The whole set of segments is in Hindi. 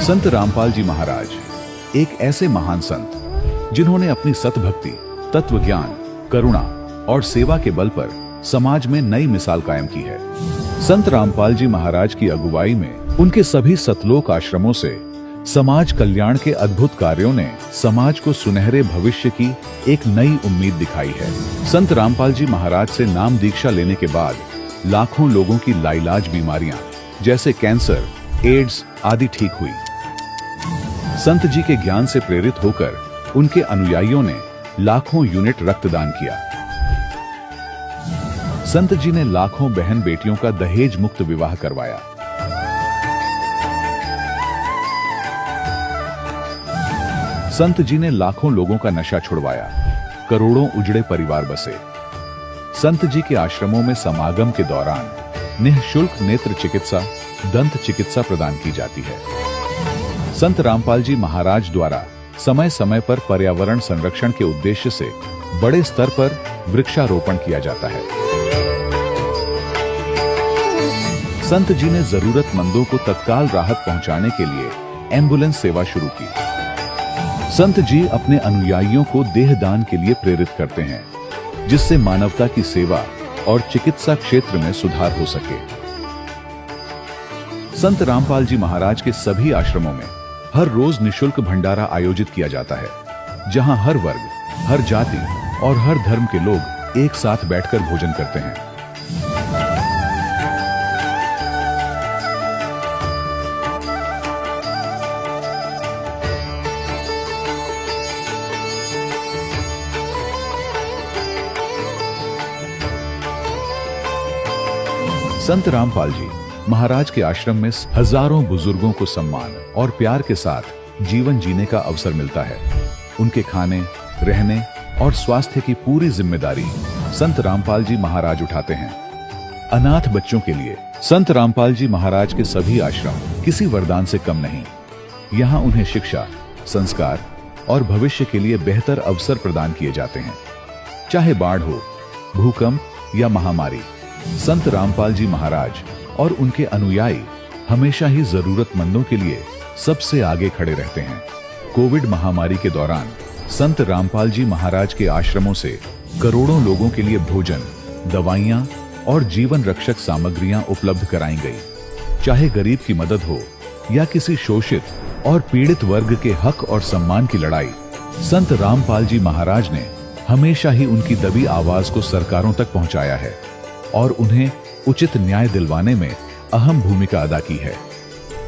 संत रामपाल जी महाराज एक ऐसे महान संत जिन्होंने अपनी सतभक्ति, तत्व ज्ञान, करुणा और सेवा के बल पर समाज में नई मिसाल कायम की है। संत रामपाल जी महाराज की अगुवाई में उनके सभी सतलोक आश्रमों से समाज कल्याण के अद्भुत कार्यों ने समाज को सुनहरे भविष्य की एक नई उम्मीद दिखाई है। संत रामपाल जी महाराज से नाम दीक्षा लेने के बाद लाखों लोगों की लाइलाज बीमारियां जैसे कैंसर, एड्स आदि ठीक हुई। संत जी के ज्ञान से प्रेरित होकर उनके अनुयायियों ने लाखों यूनिट रक्तदान किया। संत जी ने लाखों बहन बेटियों का दहेज मुक्त विवाह करवाया। संत जी ने लाखों लोगों का नशा छुड़वाया, करोड़ों उजड़े परिवार बसे। संत जी के आश्रमों में समागम के दौरान निःशुल्क नेत्र चिकित्सा, दंत चिकित्सा प्रदान की जाती है। संत रामपाल जी महाराज द्वारा समय समय पर पर्यावरण संरक्षण के उद्देश्य से बड़े स्तर पर वृक्षारोपण किया जाता है। संत जी ने जरूरतमंदों को तत्काल राहत पहुंचाने के लिए एम्बुलेंस सेवा शुरू की। संत जी अपने अनुयायियों को देहदान के लिए प्रेरित करते हैं, जिससे मानवता की सेवा और चिकित्सा क्षेत्र में सुधार हो सके। संत रामपाल जी महाराज के सभी आश्रमों में हर रोज निःशुल्क भंडारा आयोजित किया जाता है, जहां हर वर्ग, हर जाति और हर धर्म के लोग एक साथ बैठकर भोजन करते हैं। संत रामपाल जी महाराज के आश्रम में हजारों बुजुर्गों को सम्मान और प्यार के साथ जीवन जीने का अवसर मिलता है। उनके खाने, रहने और स्वास्थ्य की पूरी जिम्मेदारी संत रामपाल जी महाराज उठाते हैं। अनाथ बच्चों के लिए संत रामपाल जी महाराज के सभी आश्रम किसी वरदान से कम नहीं। यहाँ उन्हें शिक्षा, संस्कार और भविष्य के लिए बेहतर अवसर प्रदान किए जाते हैं। चाहे बाढ़ हो, भूकंप या महामारी, संत रामपाल जी महाराज और उनके अनुयायी हमेशा ही जरूरतमंदों के लिए सबसे आगे खड़े रहते हैं। कोविड महामारी के दौरान संत रामपाल जी महाराज के आश्रमों से करोड़ों लोगों के लिए भोजन, दवाइयां और जीवन रक्षक सामग्रियां उपलब्ध कराई गई। चाहे गरीब की मदद हो या किसी शोषित और पीड़ित वर्ग के हक और सम्मान की लड़ाई, संत रामपाल जी महाराज ने हमेशा ही उनकी दबी आवाज को सरकारों तक पहुंचाया है और उन्हें उचित न्याय दिलवाने में अहम भूमिका अदा की है।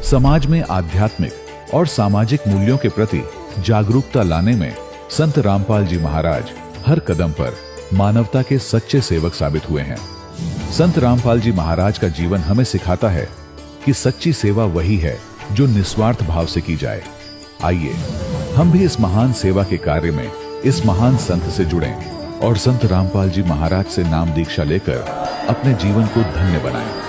समाज में आध्यात्मिक और सामाजिक मूल्यों के प्रति जागरूकता लाने में संत रामपाल जी महाराज हर कदम पर मानवता के सच्चे सेवक साबित हुए हैं। संत रामपाल जी महाराज का जीवन हमें सिखाता है कि सच्ची सेवा वही है जो निस्वार्थ भाव से की जाए। आइए हम भी इस महान सेवा के कार्य में इस महान संत से जुड़ें और संत रामपाल जी महाराज से नाम दीक्षा लेकर अपने जीवन को धन्य बनाएं।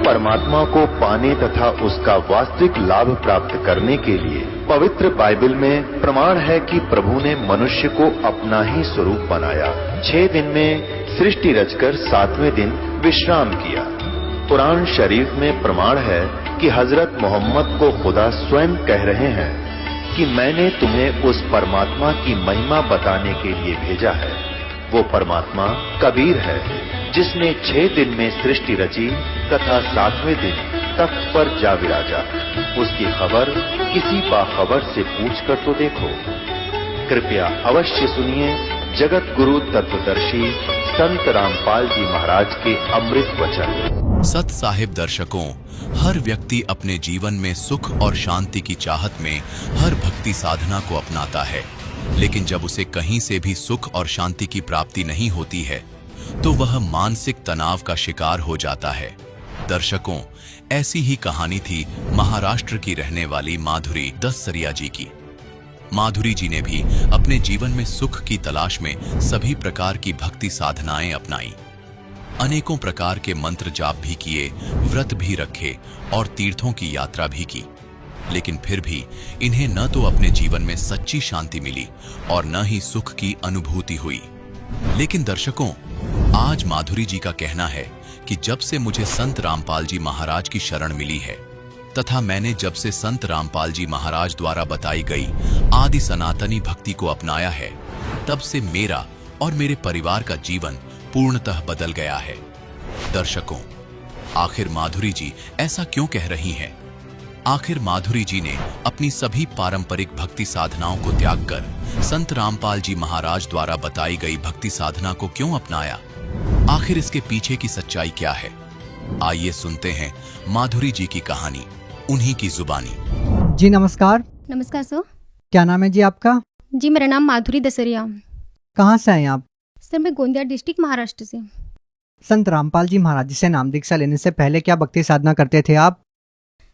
परमात्मा को पाने तथा उसका वास्तविक लाभ प्राप्त करने के लिए पवित्र बाइबल में प्रमाण है कि प्रभु ने मनुष्य को अपना ही स्वरूप बनाया। 6 दिन में सृष्टि रचकर 7वें दिन विश्राम किया। कुरान शरीफ में प्रमाण है कि हजरत मोहम्मद को खुदा स्वयं कह रहे हैं कि मैंने तुम्हें उस परमात्मा की महिमा बताने के लिए भेजा है। वो परमात्मा कबीर है जिसने 6 दिन में सृष्टि रची तथा 7वें दिन तख्त पर जा विराजा। उसकी खबर किसी बाखबर से पूछ कर तो देखो। कृपया अवश्य सुनिए जगत गुरु तत्वदर्शी संत रामपाल जी महाराज के अमृत वचन। सत साहिब दर्शकों, हर व्यक्ति अपने जीवन में सुख और शांति की चाहत में हर भक्ति साधना को अपनाता है, लेकिन जब उसे कहीं से भी सुख और शांति की प्राप्ति नहीं होती है तो वह मानसिक तनाव का शिकार हो जाता है। दर्शकों, ऐसी ही कहानी थी महाराष्ट्र की रहने वाली माधुरी दससरिया जी की। माधुरी जी ने भी अपने जीवन में सुख की तलाश में सभी प्रकार की भक्ति साधनाएं अपनाई, अनेकों प्रकार के मंत्र जाप भी किए, व्रत भी रखे और तीर्थों की यात्रा भी की, लेकिन फिर भी इन्हें न तो अपने जीवन में सच्ची शांति मिली और न ही सुख की अनुभूति हुई। लेकिन दर्शकों, आज माधुरी जी का कहना है कि जब से मुझे संत रामपाल जी महाराज की शरण मिली है तथा मैंने जब से संत रामपाल जी महाराज द्वारा बताई गई आदि सनातनी भक्ति को अपनाया है, तब से मेरा और मेरे परिवार का जीवन पूर्णतः बदल गया है। दर्शकों, आखिर माधुरी जी ऐसा क्यों कह रही हैं? आखिर माधुरी जी ने अपनी सभी पारंपरिक भक्ति साधनाओं को त्याग कर संत रामपाल जी महाराज द्वारा बताई गई भक्ति साधना को क्यों अपनाया? आखिर इसके पीछे की सच्चाई क्या है? आइए सुनते हैं माधुरी जी की कहानी, उन्हीं की जुबानी। जी नमस्कार। नमस्कार सर। क्या नाम है जी आपका? जी मेरा नाम माधुरी दसरिया। कहाँ से हैं आप? सर मैं गोंदिया डिस्ट्रिक्ट महाराष्ट्र से। संत रामपाल जी महाराज जी से नाम दीक्षा लेने से पहले क्या भक्ति साधना करते थे आप?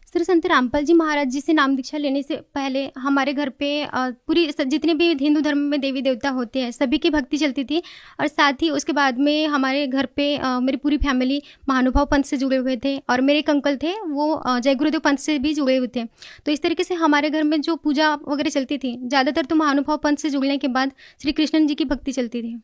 सर संत रामपाल जी महाराज जी से नाम दीक्षा लेने से पहले हमारे घर पे पूरी जितने भी हिंदू धर्म में देवी देवता होते हैं सभी की भक्ति चलती थी, और साथ ही उसके बाद में हमारे घर पे मेरी पूरी फैमिली महानुभाव पंथ से जुड़े हुए थे, और मेरे एक अंकल थे वो जय गुरुदेव पंथ से भी जुड़े हुए थे। तो इस तरीके से हमारे घर में जो पूजा वगैरह चलती थी ज़्यादातर तो महानुभाव पंथ से जुड़ने के बाद श्री कृष्ण जी की भक्ति चलती थी।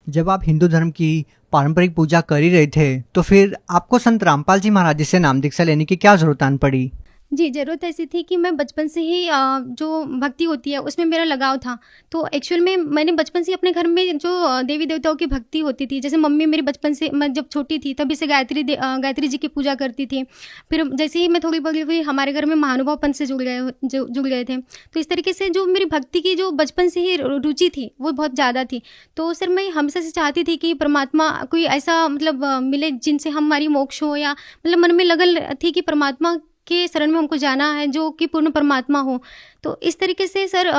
जब आप हिंदू धर्म की पारंपरिक पूजा कर ही रहे थे तो फिर आपको संत रामपाल जी महाराज जी से नाम दीक्षा लेने की क्या जरूरत आन पड़ी? जी, ज़रूरत ऐसी थी कि मैं बचपन से ही जो भक्ति होती है उसमें मेरा लगाव था। तो एक्चुअल में मैंने बचपन से अपने घर में जो देवी देवताओं की भक्ति होती थी, जैसे मम्मी मेरी बचपन से, मैं जब छोटी थी तभी से गायत्री जी की पूजा करती थी। फिर जैसे ही मैं थोड़ी बड़ी हुई हमारे घर में महानुभाव पंथ से जुड़ गए थे। तो इस तरीके से जो मेरी भक्ति की जो बचपन से ही रुचि थी वो बहुत ज़्यादा थी। तो सर मैं हमेशा से चाहती थी कि परमात्मा कोई ऐसा मतलब मिले जिनसे हमारी मोक्ष हो, या मतलब मन में लगन थी कि परमात्मा के शरण में हमको जाना है जो कि पूर्ण परमात्मा हो। तो इस तरीके से सर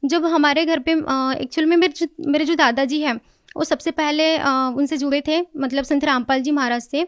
जब हमारे घर पे एक्चुअल में मेरे जो दादाजी हैं वो सबसे पहले उनसे जुड़े थे, मतलब संत रामपाल जी महाराज से।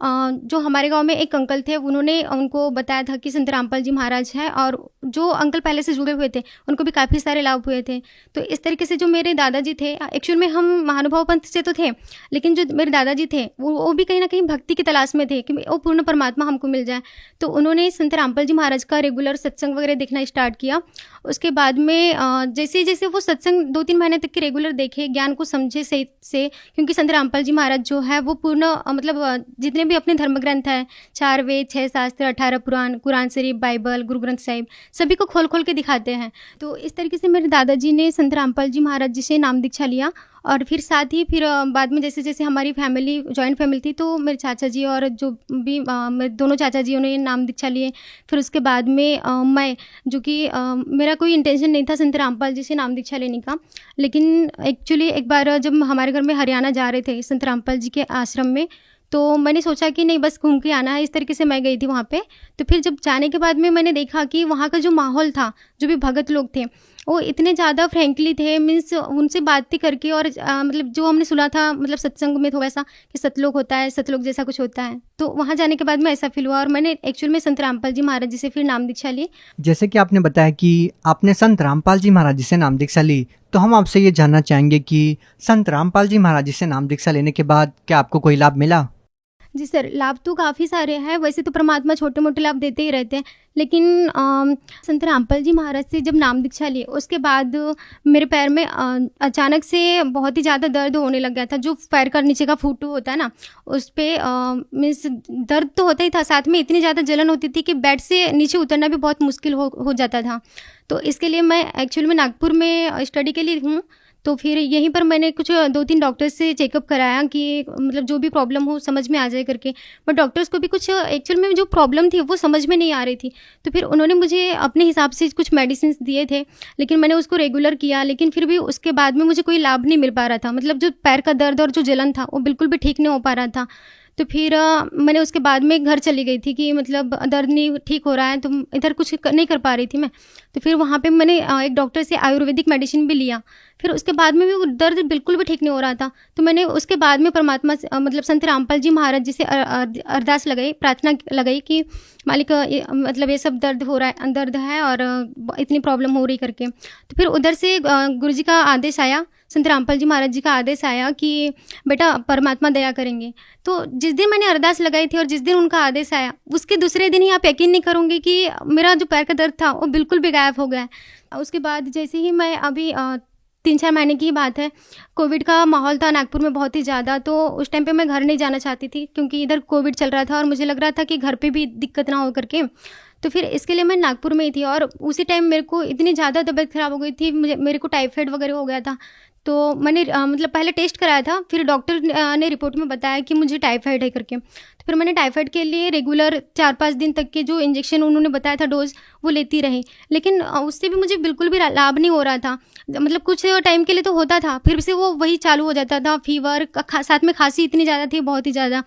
जो हमारे गांव में एक अंकल थे उन्होंने उनको बताया था कि संत रामपाल जी महाराज हैं, और जो अंकल पहले से जुड़े हुए थे उनको भी काफ़ी सारे लाभ हुए थे। तो इस तरीके से जो मेरे दादाजी थे, एक्चुअल में हम महानुभाव पंथ से तो थे, लेकिन जो मेरे दादाजी थे वो भी कहीं ना कहीं भक्ति की तलाश में थे कि वो पूर्ण परमात्मा हमको मिल जाए। तो उन्होंने संत रामपाल जी महाराज का रेगुलर सत्संग वगैरह देखना स्टार्ट किया। उसके बाद में जैसे जैसे वो सत्संग 2-3 महीने तक के रेगुलर देखे, ज्ञान को समझे से क्योंकि संत रामपाल जी महाराज जो है वो पूर्ण मतलब जितने भी अपने धर्म ग्रंथ है, 4 वेद, 6 शास्त्र, 18 पुराण, कुरान शरीफ, बाइबल, गुरु ग्रंथ साहिब, सभी को खोल खोल के दिखाते हैं। तो इस तरीके से मेरे दादाजी ने संत रामपाल जी महाराज जी से नाम दीक्षा लिया। और फिर साथ ही फिर बाद में जैसे जैसे हमारी फैमिली जॉइंट फैमिली थी तो मेरे चाचा जी और जो भी मेरे दोनों चाचा जियों ने नाम दीक्षा लिए। फिर उसके बाद में मैं, जो कि मेरा कोई इंटेंशन नहीं था संत रामपाल जी से नाम दीक्षा लेने का, लेकिन एक्चुअली एक बार जब हमारे घर में हरियाणा जा रहे थे संत रामपाल जी के आश्रम में, तो मैंने सोचा कि नहीं बस घूम के आना है, इस तरीके से मैं गई थी वहाँ पे। तो फिर जब जाने के बाद में मैंने देखा कि वहाँ का जो माहौल था, जो भी भगत लोग थे वो इतने ज़्यादा फ्रेंकली थे, मीन्स उनसे बातें करके, और मतलब जो हमने सुना था मतलब सत्संग में थोड़ा सा कि सतलोक होता है, सतलोक जैसा कुछ होता है, तो वहाँ जाने के बाद में ऐसा फील हुआ और मैंने एक्चुअल में संत रामपाल जी महाराज जी से फिर नाम दीक्षा ली। जैसे कि आपने बताया कि आपने संत रामपाल जी महाराज जी से नाम दीक्षा ली, तो हम आपसे ये जानना चाहेंगे कि संत रामपाल जी महाराज जी से नाम दीक्षा लेने के बाद क्या आपको कोई लाभ मिला? जी सर, लाभ तो काफ़ी सारे हैं। वैसे तो परमात्मा छोटे मोटे लाभ देते ही रहते हैं, लेकिन संत रामपाल जी महाराज से जब नाम दीक्षा लिए उसके बाद मेरे पैर में अचानक से बहुत ही ज़्यादा दर्द होने लग गया था। जो पैर का नीचे का फुटू होता है ना, उस पर मीन्स दर्द तो होता ही था, साथ में इतनी ज़्यादा जलन होती थी कि बेड से नीचे उतरना भी बहुत मुश्किल हो जाता था। तो इसके लिए मैं एक्चुअल में नागपुर में स्टडी के लिए हूँ। तो फिर यहीं पर मैंने कुछ 2-3 डॉक्टर से चेकअप कराया कि मतलब जो भी प्रॉब्लम हो समझ में आ जाए करके। बट डॉक्टर्स को भी कुछ एक्चुअल में जो प्रॉब्लम थी वो समझ में नहीं आ रही थी। तो फिर उन्होंने मुझे अपने हिसाब से कुछ मेडिसिन दिए थे, लेकिन मैंने उसको रेगुलर किया, लेकिन फिर भी उसके बाद में मुझे कोई लाभ नहीं मिल पा रहा था। मतलब जो पैर का दर्द और जो जलन था वो बिल्कुल भी ठीक नहीं हो पा रहा था। तो फिर मैंने उसके बाद में घर चली गई थी कि मतलब दर्द नहीं ठीक हो रहा है, तो इधर कुछ नहीं कर पा रही थी मैं। तो फिर वहाँ पे मैंने एक डॉक्टर से आयुर्वेदिक मेडिसिन भी लिया। फिर उसके बाद में भी वो दर्द बिल्कुल भी ठीक नहीं हो रहा था। तो मैंने उसके बाद में परमात्मा से मतलब संत रामपाल जी महाराज जी से अरदास लगाई, प्रार्थना लगाई कि मालिक मतलब ये सब दर्द है और इतनी प्रॉब्लम हो रही करके। तो फिर उधर से गुरु जी का आदेश आया, संत रामपाल जी महाराज जी का आदेश आया कि बेटा परमात्मा दया करेंगे। तो जिस दिन मैंने अरदास लगाई थी और जिस दिन उनका आदेश आया, उसके दूसरे दिन ही आप यकीन नहीं करोगे कि मेरा जो पैर का दर्द था वो बिल्कुल भी गायब हो गया। उसके बाद जैसे ही मैं अभी 3-4 महीने की बात है, कोविड का माहौल था नागपुर में बहुत ही ज़्यादा। तो उस टाइम पे मैं घर नहीं जाना चाहती थी क्योंकि इधर कोविड चल रहा था और मुझे लग रहा था कि घर पे भी दिक्कत ना हो करके। तो फिर इसके लिए मैं नागपुर में ही थी और उसी टाइम मेरे को इतनी ज़्यादा तबीयत ख़राब हो गई थी, मेरे को टाइफाइड वगैरह हो गया था। तो मैंने मतलब पहले टेस्ट कराया था, फिर डॉक्टर ने रिपोर्ट में बताया कि मुझे टाइफाइड है करके। तो फिर मैंने टाइफाइड के लिए रेगुलर 4-5 दिन तक के जो इंजेक्शन उन्होंने बताया था डोज, वो लेती रही, लेकिन उससे भी मुझे बिल्कुल भी लाभ नहीं हो रहा था। मतलब कुछ टाइम के लिए तो होता था, फिर से वो वही चालू हो जाता था, फीवर साथ में खांसी इतनी ज़्यादा थी, बहुत ही ज़्यादा।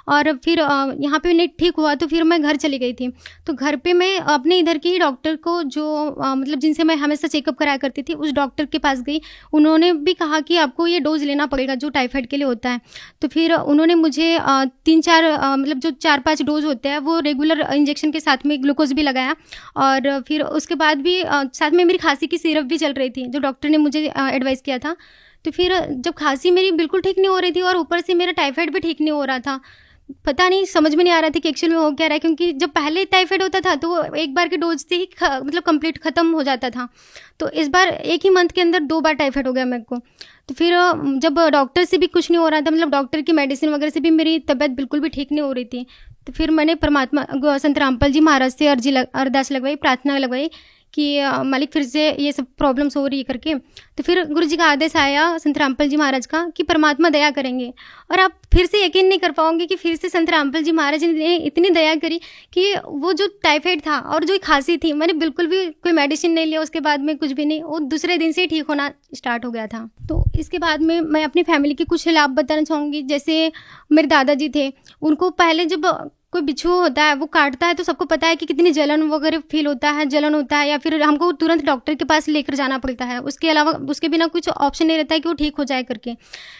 और फिर यहाँ पे नहीं ठीक हुआ तो फिर मैं घर चली गई थी। तो घर पे मैं अपने इधर के ही डॉक्टर को जो मतलब जिनसे मैं हमेशा चेकअप कराया करती थी, उस डॉक्टर के पास गई। उन्होंने भी कहा कि आपको ये डोज लेना पड़ेगा जो टाइफाइड के लिए होता है। तो फिर उन्होंने मुझे 3-4 मतलब जो 4-5 डोज होते हैं वो रेगुलर इंजेक्शन के साथ में ग्लूकोज भी लगाया। और फिर उसके बाद भी साथ में मेरी खांसी की सिरप भी चल रही थी जो डॉक्टर ने मुझे एडवाइस किया था। तो फिर जब खांसी मेरी बिल्कुल ठीक नहीं हो रही थी और ऊपर से मेरा टाइफाइड भी ठीक नहीं हो रहा था, पता नहीं समझ में नहीं आ रहा था कि एक्चुअल में हो क्या रहा है। क्योंकि जब पहले टाइफाइड होता था तो वो एक बार के डोज से ही मतलब कंप्लीट ख़त्म हो जाता था। तो इस बार एक ही मंथ के अंदर 2 बार टाइफाइड हो गया मेरे को। तो फिर जब डॉक्टर से भी कुछ नहीं हो रहा था, मतलब डॉक्टर की मेडिसिन वगैरह से भी मेरी तबीयत बिल्कुल भी ठीक नहीं हो रही थी। तो फिर मैंने परमात्मा संत रामपाल जी महाराज से अरदास लगवाई, प्रार्थना लगवाई कि मालिक फिर से ये सब प्रॉब्लम्स हो रही है करके। तो फिर गुरु जी का आदेश आया संत रामपाल जी महाराज का कि परमात्मा दया करेंगे। और आप फिर से यकीन नहीं कर पाओगे कि फिर से संत रामपाल जी महाराज ने इतनी दया करी कि वो जो टाइफाइड था और जो खांसी थी, मैंने बिल्कुल भी कोई मेडिसिन नहीं लिया उसके बाद में, कुछ भी नहीं, वो दूसरे दिन से ही ठीक होना स्टार्ट हो गया था। तो इसके बाद में मैं अपनी फैमिली के कुछ लाभ बताना चाहूँगी। जैसे मेरे दादाजी थे, उनको पहले जब कोई बिच्छू होता है वो काटता है तो सबको पता है कि कितनी जलन वगैरह फील होता है, जलन होता है, या फिर हमको तुरंत डॉक्टर के पास लेकर जाना पड़ता है। उसके अलावा उसके बिना कुछ ऑप्शन नहीं रहता है कि वो ठीक हो जाए करके।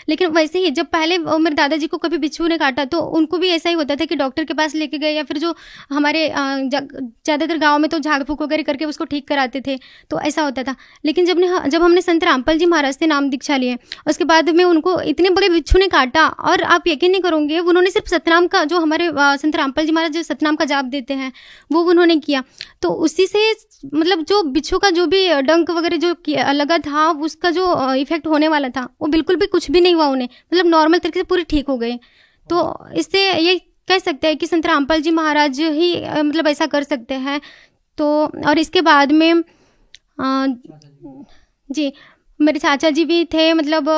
लेकिन वैसे ही जब पहले मेरे दादाजी को कभी बिच्छू ने काटा तो उनको भी ऐसा ही होता था कि डॉक्टर के पास लेके गए, या फिर जो हमारे ज़्यादातर गाँव में तो झाड़ फूँक वगैरह करके उसको ठीक कराते थे, तो ऐसा होता था। लेकिन जब हमने संत रामपाल जी महाराज से नाम दीक्षा लिए, उसके बाद में उनको इतने बड़े बिच्छू ने काटा और आप यकीन नहीं करोगे, उन्होंने सिर्फ सतनाम का, जो हमारे संत रामपाल जी महाराज जो सतनाम का जाप देते हैं वो उन्होंने किया। तो उसी से मतलब जो बिच्छू का जो भी डंक वगैरह जो लगा था, उसका जो इफेक्ट होने वाला था वो बिल्कुल भी कुछ भी नहीं हुआ उन्हें, मतलब नॉर्मल तरीके से पूरे ठीक हो गए। तो इससे ये कह सकते हैं कि संत रामपाल जी महाराज ही मतलब ऐसा कर सकते हैं। तो और इसके बाद में जी मेरे चाचा जी भी थे, मतलब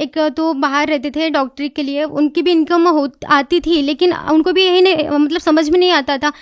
एक तो बाहर रहते थे डॉक्टरी के लिए, उनकी भी इनकम आती थी, लेकिन उनको भी यही नहीं मतलब समझ में नहीं आता था।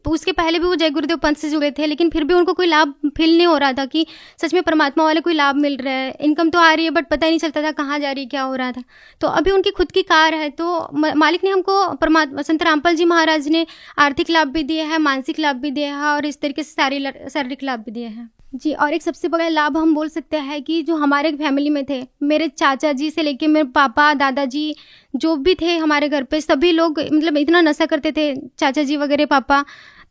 उसके पहले भी वो जय गुरुदेव पंथ से जुड़े थे, लेकिन फिर भी उनको कोई लाभ फील नहीं हो रहा था कि सच में परमात्मा वाले कोई लाभ मिल रहा है। इनकम तो आ रही है बट पता ही नहीं चलता था कहाँ जा रही है, क्या हो रहा था। तो अभी उनकी खुद की कार है, तो मालिक ने हमको परमात्मा संत रामपाल जी महाराज ने आर्थिक लाभ भी दिए हैं, मानसिक लाभ भी दिया है और इस तरीके से शारीरिक लाभ भी दिए हैं जी। और एक सबसे बड़ा लाभ हम बोल सकते हैं कि जो हमारे फैमिली में थे, मेरे चाचा जी से लेके मेरे पापा दादाजी जो भी थे हमारे घर पे, सभी लोग मतलब इतना नशा करते थे, चाचा जी वगैरह पापा।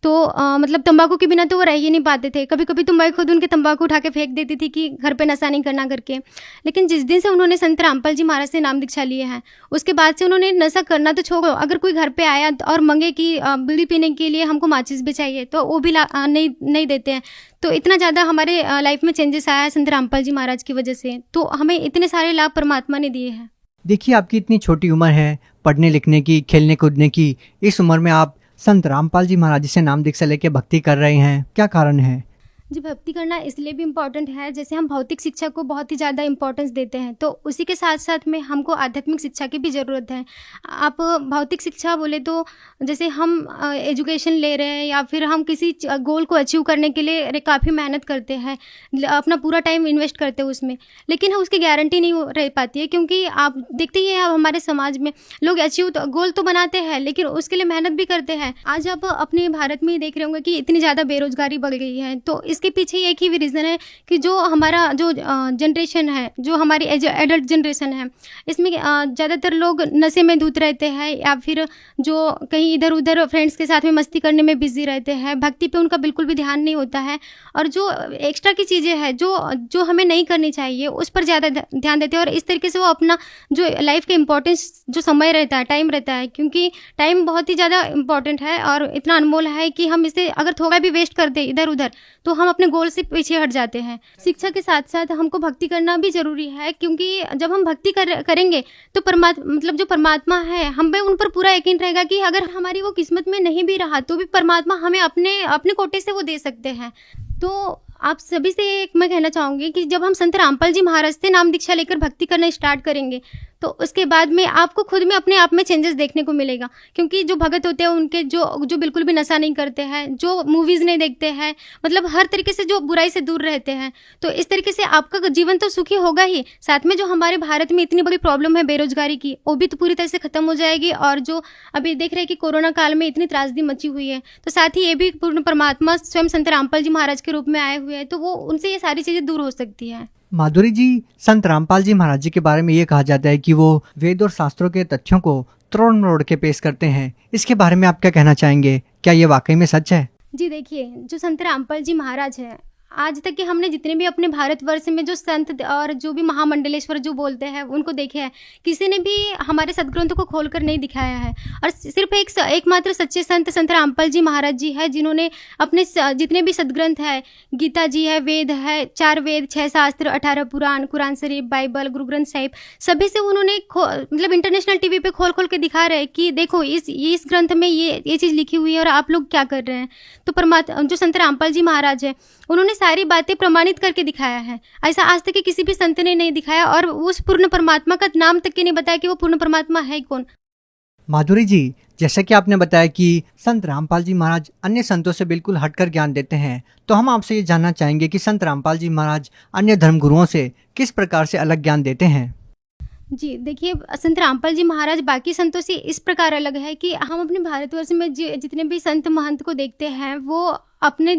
तो मतलब तंबाकू के बिना तो वो रह ही नहीं पाते थे। कभी कभी तो मैं खुद उनके तंबाकू उठा के फेंक देती थी कि घर पे नशा नहीं करना करके। लेकिन जिस दिन से उन्होंने संत रामपाल जी महाराज से नाम दीक्षा लिए हैं, उसके बाद से उन्होंने नशा करना तो छोड़ो, अगर कोई घर पे आया और मांगे कि बीड़ी पीने के लिए हमको माचिस भी चाहिए तो वो भी नहीं देते हैं। तो इतना ज़्यादा हमारे लाइफ में चेंजेस आया है संत रामपाल जी महाराज की वजह से। तो हमें इतने सारे लाभ परमात्मा ने दिए हैं। देखिए, आपकी इतनी छोटी उम्र है पढ़ने लिखने की, खेलने कूदने की, इस उम्र में आप संत रामपाल जी महाराज जी से नाम दीक्षा लेके भक्ति कर रहे हैं, क्या कारण है? जी, भक्ति करना इसलिए भी इम्पॉर्टेंट है, जैसे हम भौतिक शिक्षा को बहुत ही ज़्यादा इम्पोर्टेंस देते हैं, तो उसी के साथ-साथ में हमको आध्यात्मिक शिक्षा की भी ज़रूरत है। आप भौतिक शिक्षा बोले तो जैसे हम एजुकेशन ले रहे हैं या फिर हम किसी गोल को अचीव करने के लिए काफ़ी मेहनत करते हैं, अपना पूरा टाइम इन्वेस्ट करते हैं उसमें, लेकिन उसकी गारंटी नहीं रह पाती है, क्योंकि आप देखते ही हैं अब हमारे समाज में लोग अचीव गोल तो बनाते हैं लेकिन उसके लिए मेहनत भी करते हैं। आज आप अपने भारत में ही देख रहे होंगे कि इतनी ज़्यादा बेरोजगारी बढ़ गई है, तो इसके पीछे एक ही रीज़न है कि जो हमारा जो जनरेशन है, जो हमारी एडल्ट जनरेशन है, इसमें ज़्यादातर लोग नशे में धुत रहते हैं या फिर जो कहीं इधर उधर फ्रेंड्स के साथ में मस्ती करने में बिजी रहते हैं, भक्ति पे उनका बिल्कुल भी ध्यान नहीं होता है, और जो एक्स्ट्रा की चीज़ें हैं जो हमें नहीं करनी चाहिए उस पर ज़्यादा ध्यान देते हैं, और इस तरीके से वो अपना जो लाइफ का इम्पोर्टेंस जो समय रहता है, टाइम रहता है, क्योंकि टाइम बहुत ही ज़्यादा इम्पोर्टेंट है और इतना अनमोल है कि हम इसे अगर थोड़ा भी वेस्ट कर दे इधर उधर तो हम अपने गोल से पीछे हट जाते हैं। शिक्षा के साथ साथ हमको भक्ति करना भी ज़रूरी है, क्योंकि जब हम भक्ति करेंगे तो मतलब जो परमात्मा है हम पे उन पर पूरा यकीन रहेगा कि अगर हमारी वो किस्मत में नहीं भी रहा तो भी परमात्मा हमें अपने कोटे से वो दे सकते हैं। तो आप सभी से मैं कहना चाहूँगी कि जब हम संत रामपाल जी महाराज से नाम दीक्षा लेकर भक्ति करना स्टार्ट करेंगे तो उसके बाद में आपको खुद में अपने आप में चेंजेस देखने को मिलेगा, क्योंकि जो भगत होते हैं उनके जो बिल्कुल भी नशा नहीं करते हैं, जो मूवीज़ नहीं देखते हैं, मतलब हर तरीके से जो बुराई से दूर रहते हैं, तो इस तरीके से आपका जीवन तो सुखी होगा ही, साथ में जो हमारे भारत में इतनी बड़ी प्रॉब्लम है बेरोजगारी की वो भी तो पूरी तरह से खत्म हो जाएगी, और जो अभी देख रहे हैं कि कोरोना काल में इतनी त्रासदी मची हुई है, तो साथ ही ये भी पूर्ण परमात्मा स्वयं संत रामपाल जी महाराज के रूप में आए हुए हैं, तो वो उनसे ये सारी चीज़ें दूर हो सकती है। माधुरी जी, संत रामपाल जी महाराज जी के बारे में ये कहा जाता है कि वो वेद और शास्त्रों के तथ्यों को तोड़ मरोड़ के पेश करते हैं, इसके बारे में आप क्या कहना चाहेंगे? क्या ये वाकई में सच है? जी देखिए, जो संत रामपाल जी महाराज है, आज तक के हमने जितने भी अपने भारतवर्ष में जो संत और जो भी महामंडलेश्वर जो बोलते हैं उनको देखे हैं, किसी ने भी हमारे सदग्रंथों को खोलकर नहीं दिखाया है, और सिर्फ एकमात्र सच्चे संत रामपाल जी महाराज जी है जिन्होंने अपने जितने भी सदग्रंथ है, गीता जी है, वेद है, 4 वेद, 6 शास्त्र, 18 पुराण, कुरान शरीफ, बाइबल, गुरु ग्रंथ साहिब, सभी से उन्होंने मतलब इंटरनेशनल टीवी पे खोल के दिखा रहे हैं कि देखो इस ग्रंथ में ये चीज़ लिखी हुई है और आप लोग क्या कर रहे हैं। तो परमात्मा जो संत रामपाल जी महाराज है उन्होंने सारी बातें प्रमाणित करके दिखाया है, ऐसा आज तक के किसी भी संत ने नहीं दिखाया, और उस पूर्ण परमात्मा का नाम तक के नहीं बताया कि वो पूर्ण परमात्मा है कौन। माधुरी जी, जैसा कि आपने बताया कि संत रामपाल जी महाराज अन्य संतों से बिल्कुल हटकर ज्ञान देते हैं, तो हम आपसे ये जानना चाहेंगे कि संत रामपाल जी महाराज अन्य धर्मगुरुओं से किस प्रकार से अलग ज्ञान देते हैं? जी देखिए, संत रामपाल जी महाराज बाकी संतों से इस प्रकार अलग है कि हम अपने भारतवर्ष में जितने भी संत महंत को देखते हैं वो अपने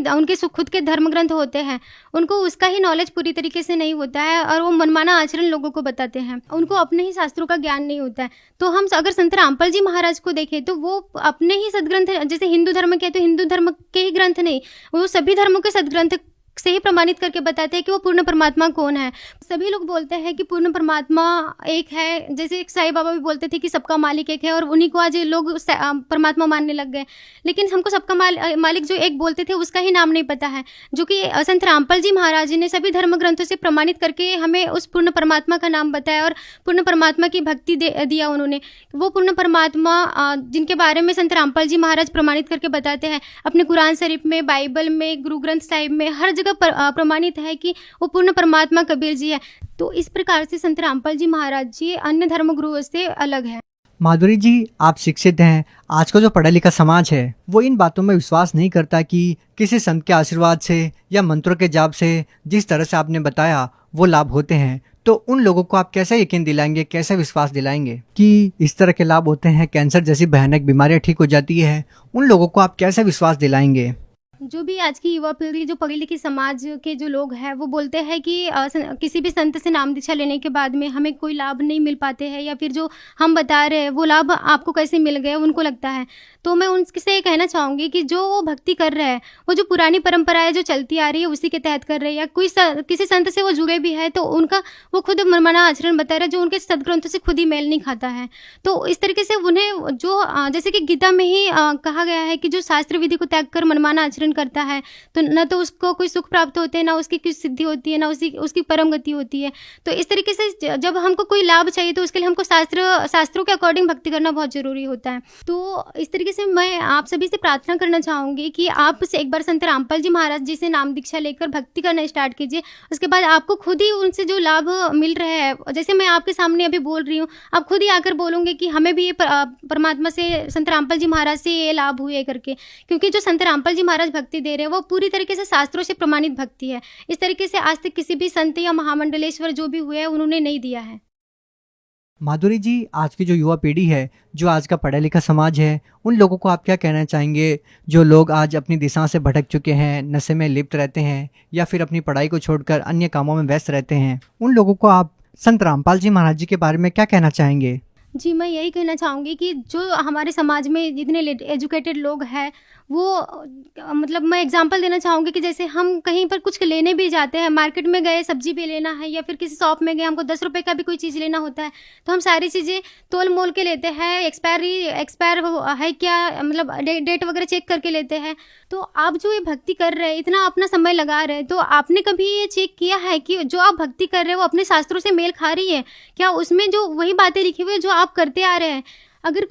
उनके खुद के धर्म ग्रंथ होते हैं उनको उसका ही नॉलेज पूरी तरीके से नहीं होता है, और वो मनमाना आचरण लोगों को बताते हैं, उनको अपने ही शास्त्रों का ज्ञान नहीं होता है। तो हम अगर संत रामपाल जी महाराज को देखें तो वो अपने ही सदग्रंथ, जैसे हिंदू धर्म के तो हिंदू धर्म के ही ग्रंथ नहीं, वो सभी धर्मों के सदग्रंथ से ही प्रमाणित करके बताते हैं कि वो पूर्ण परमात्मा कौन है। सभी लोग बोलते हैं कि पूर्ण परमात्मा एक है, जैसे एक साईं बाबा भी बोलते थे कि सबका मालिक एक है, और उन्हीं को आज लोग परमात्मा मानने लग गए, लेकिन हमको सबका मालिक जो एक बोलते थे उसका ही नाम नहीं पता है, जो कि संत रामपाल जी महाराज जी ने सभी धर्म ग्रंथों से प्रमाणित करके हमें उस पूर्ण परमात्मा का नाम बताया और पूर्ण परमात्मा की भक्ति दिया उन्होंने। वो पूर्ण परमात्मा जिनके बारे में संत रामपाल जी महाराज प्रमाणित करके बताते हैं अपने कुरान शरीफ में, बाइबल में, गुरु ग्रंथ साहिब में, हर जगह प्रमाणित है कि वो पूर्ण परमात्मा कबीर जी है। तो इस प्रकार से संत रामपाल जी महाराज जी अन्य धर्म गुरुओं से अलग है। माधुरी जी, आप शिक्षित हैं, आज का जो पढ़ा लिखा समाज है वो इन बातों में विश्वास नहीं करता कि किसी संत के आशीर्वाद से या मंत्रों के जाप से जिस तरह से आपने बताया वो लाभ होते हैं, तो उन लोगों को आप कैसे यकीन दिलाएंगे, कैसे विश्वास दिलाएंगे कि इस तरह के लाभ होते हैं, कैंसर जैसी भयानक बीमारियां ठीक हो जाती है, उन लोगों को आप कैसे विश्वास दिलाएंगे? जो भी आज की युवा पीढ़ी, जो पढ़ी लिखी समाज के जो लोग हैं वो बोलते हैं कि किसी भी संत से नाम दीक्षा लेने के बाद में हमें कोई लाभ नहीं मिल पाते हैं, या फिर जो हम बता रहे हैं वो लाभ आपको कैसे मिल गए उनको लगता है। तो मैं उनसे ये कहना चाहूँगी कि जो वो भक्ति कर रहे हैं वो जो पुरानी परंपराएं जो चलती आ रही है उसी के तहत कर रहे हैं, या किसी संत से वो जुड़े भी है तो उनका वो खुद मनमाना आचरण बता रहे हैं जो उनके सदग्रंथों से खुद ही मेल नहीं खाता है। तो इस तरीके से उन्हें जो जैसे कि गीता में ही कहा गया है कि जो शास्त्र विधि को त्याग कर मनमाना आचरण डिपेंड करता है, तो न तो उसको कोई सुख प्राप्त होते हैं, ना उसकी कुछ सिद्धि होती है, ना उसकी परम गति होती है। तो इस तरीके से जब हमको कोई लाभ चाहिए तो उसके लिए हमको शास्त्रों के अकॉर्डिंग भक्ति करना बहुत ज़रूरी होता है। तो इस तरीके से मैं आप सभी से प्रार्थना करना चाहूँगी कि आप एक बार संत रामपाल जी महाराज जी से नाम दीक्षा लेकर भक्ति करना स्टार्ट कीजिए। उसके बाद आपको खुद ही उनसे जो लाभ मिल रहे हैं, जैसे मैं आपके सामने अभी बोल रही हूँ, आप खुद ही आकर बोलोगे कि हमें भी ये परमात्मा से, संत रामपाल जी महाराज से ये लाभ हुए करके। क्योंकि जो संत रामपाल जी महाराज भक्ति दे रहे हैं वो पूरी तरीके से शास्त्रों से प्रमाणित भक्ति है। इस तरीके से आज तक किसी भी संत या महामंडलेश्वर जो भी हुए हैं उन्होंने नहीं दिया है। माधुरी जी, आज की जो युवा पीढ़ी है, जो आज का पढ़ा लिखा समाज है, उन लोगों को आप क्या कहना चाहेंगे जो लोग आज अपनी दिशा से भटक चुके हैं, नशे में लिप्त रहते हैं या फिर अपनी पढ़ाई को छोड़कर अन्य कामों में व्यस्त रहते हैं, उन लोगों को आप संत रामपाल जी महाराज जी के बारे में क्या कहना चाहेंगे? जी, मैं यही कहना चाहूँगी कि जो हमारे समाज में जितने एजुकेटेड लोग हैं वो मतलब मैं एग्जांपल देना चाहूँगी कि जैसे हम कहीं पर कुछ लेने भी जाते हैं, मार्केट में गए सब्जी भी लेना है या फिर किसी शॉप में गए, हमको 10 रुपए का भी कोई चीज़ लेना होता है तो हम सारी चीज़ें तोल मोल के लेते हैं, एक्सपायर है क्या, मतलब डेट वगैरह चेक करके लेते हैं। तो आप जो ये भक्ति कर रहे हैं, इतना अपना समय लगा रहे हैं, तो आपने कभी ये चेक किया है कि जो आप भक्ति कर रहे हो वो अपने शास्त्रों से मेल खा रही है क्या? उसमें जो वही बातें लिखी हुई है जो आप करते आ रहे हैं। अगर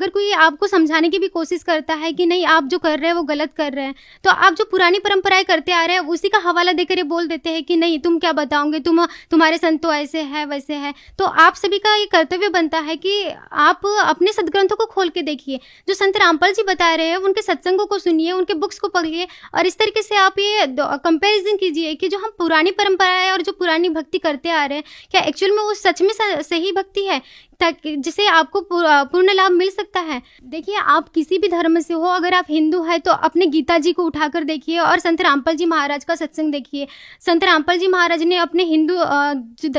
कोई आपको समझाने की भी कोशिश करता है कि नहीं आप जो कर रहे हैं वो गलत कर रहे हैं, तो आप जो पुरानी परंपराएं करते आ रहे हैं उसी का हवाला देकर ये बोल देते हैं कि नहीं तुम क्या बताओगे, तुम्हारे संत तो ऐसे है वैसे है। तो आप सभी का ये कर्तव्य बनता है कि आप अपने सदग्रंथों को खोल के देखिए, जो संत रामपाल जी बता रहे हैं उनके सत्संगों को सुनिए, उनके बुक्स को पढ़िए और इस तरीके से आप ये कंपेरिजन कीजिए कि जो हम पुरानी परंपराएं और जो पुरानी भक्ति करते आ रहे हैं क्या एक्चुअल में वो सच में सही भक्ति है जिसे आपको पूर्ण लाभ मिल सकता है। देखिए, आप किसी भी धर्म से हो, अगर आप हिंदू है तो अपने गीता जी को उठाकर देखिए और संत रामपाल जी महाराज का सत्संग देखिए। संत रामपाल जी महाराज ने अपने हिंदू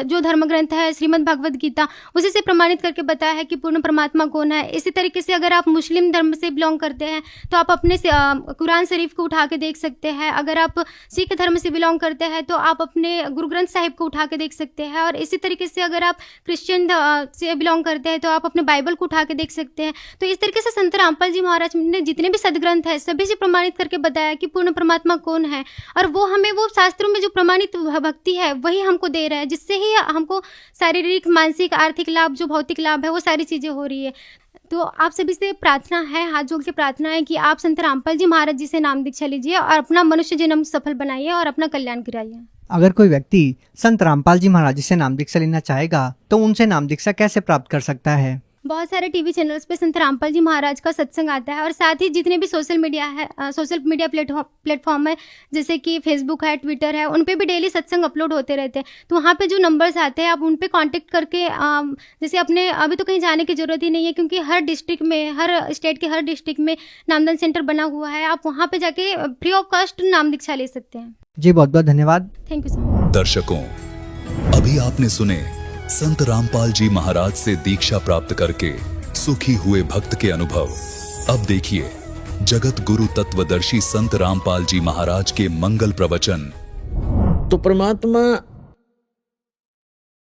जो धर्म ग्रंथ है श्रीमद् भगवद गीता, उसी से प्रमाणित करके बताया है कि पूर्ण परमात्मा कौन है। इसी तरीके से अगर आप मुस्लिम धर्म से बिलोंग करते हैं तो आप अपने कुरान शरीफ को उठा के देख सकते हैं। अगर आप सिख धर्म से बिलोंग करते हैं तो आप अपने गुरु ग्रंथ साहिब को उठा के देख सकते हैं। और इसी तरीके से अगर आप क्रिश्चियन से बिलोंग करते हैं तो आप अपने बाइबल को उठा के देख सकते हैं। तो इस तरीके से संत रामपाल जी महाराज ने जितने भी सदग्रंथ है सभी से प्रमाणित करके बताया कि पूर्ण परमात्मा कौन है, और वो हमें वो शास्त्रों में जो प्रमाणित भक्ति है वही हमको दे रहा है, जिससे ही हमको शारीरिक, मानसिक, आर्थिक लाभ, जो भौतिक लाभ है वो सारी चीजें हो रही है। तो आप सभी से प्रार्थना है, हाथ जोड़ के प्रार्थना है कि आप संत रामपाल जी महाराज जी से नाम दीक्षा लीजिए और अपना मनुष्य जन्म सफल बनाइए और अपना कल्याण कराइए। अगर कोई व्यक्ति संत रामपाल जी महाराज जी से नाम दीक्षा लेना चाहेगा तो उनसे नाम दीक्षा कैसे प्राप्त कर सकता है? बहुत सारे टीवी चैनल्स पे संत रामपाल जी महाराज का सत्संग आता है और साथ ही जितने भी सोशल मीडिया प्लेटफॉर्म है, जैसे कि फेसबुक है, ट्विटर है, उन पे भी डेली सत्संग अपलोड होते रहते हैं। तो वहाँ पे जो नंबर्स आते हैं आप उन पे कांटेक्ट करके जैसे अपने अभी तो कहीं जाने की ज़रूरत ही नहीं है, क्योंकि हर डिस्ट्रिक्ट में, हर स्टेट के हर डिस्ट्रिक्ट में नामदान सेंटर बना हुआ है। आप वहाँ पे जाके फ्री ऑफ कॉस्ट नाम दीक्षा ले सकते हैं। जी, बहुत बहुत धन्यवाद। Thank you so much. दर्शकों, अभी आपने सुने संत रामपाल जी महाराज से दीक्षा प्राप्त करके सुखी हुए भक्त के अनुभव। अब देखिए जगत गुरु तत्वदर्शी संत रामपाल जी महाराज के मंगल प्रवचन। तो परमात्मा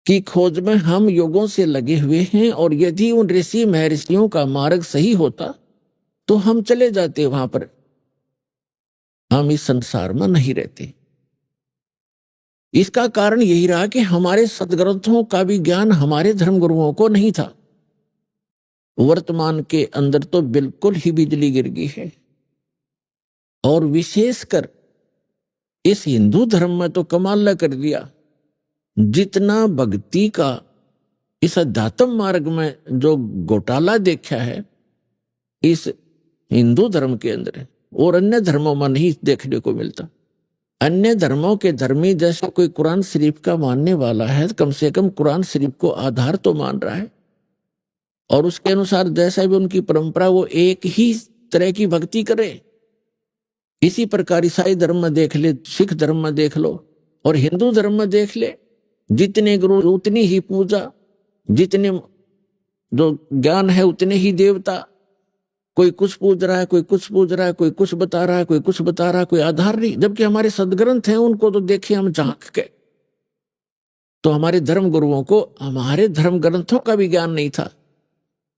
की खोज में हम युगों से लगे हुए हैं, और यदि उन ऋषि महर्षियों का मार्ग सही होता तो हम चले जाते वहां पर, हम इस संसार में नहीं रहते। इसका कारण यही रहा कि हमारे सदग्रंथों का भी ज्ञान हमारे धर्म गुरुओं को नहीं था। वर्तमान के अंदर तो बिल्कुल ही बिजली गिर गई है, और विशेषकर इस हिंदू धर्म में तो कमाल कर दिया। जितना भक्ति का इस अध्यात्म मार्ग में जो घोटाला देखा है इस हिंदू धर्म के अंदर, और अन्य धर्मों में नहीं देखने को मिलता। अन्य धर्मों के धर्मी जैसा कोई कुरान शरीफ का मानने वाला है, कम से कम कुरान शरीफ को आधार तो मान रहा है, और उसके अनुसार जैसा भी उनकी परंपरा वो एक ही तरह की भक्ति करे। इसी प्रकार ईसाई धर्म में देख ले, सिख धर्म में देख लो और हिंदू धर्म में देख ले, जितने गुरु उतनी ही पूजा, जितने जो ज्ञान है उतने ही देवता। कोई कुछ पूज रहा है, कोई कुछ पूज रहा है, कोई कुछ बता रहा है, कोई कुछ बता रहा है, कोई आधार नहीं। जबकि हमारे सदग्रंथ हैं उनको तो देखे हम झांक के, तो हमारे धर्म गुरुओं को हमारे धर्म ग्रंथों का भी ज्ञान नहीं था।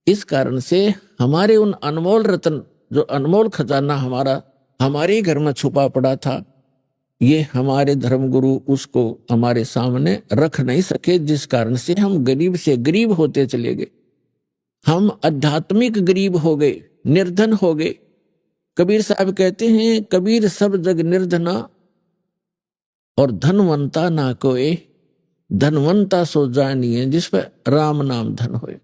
इस कारण से हमारे उन अनमोल रत्न, जो अनमोल खजाना हमारा हमारे ही घर में छुपा पड़ा था, ये हमारे धर्मगुरु उसको हमारे सामने रख नहीं सके, जिस कारण से हम गरीब से गरीब होते चले गए। हम आध्यात्मिक गरीब हो गए, निर्धन हो गए। कबीर साहब कहते हैं, कबीर सब जग निर्धना और धनवंता ना कोई, धनवंता सो जानिए जिस पर राम नाम धन होए।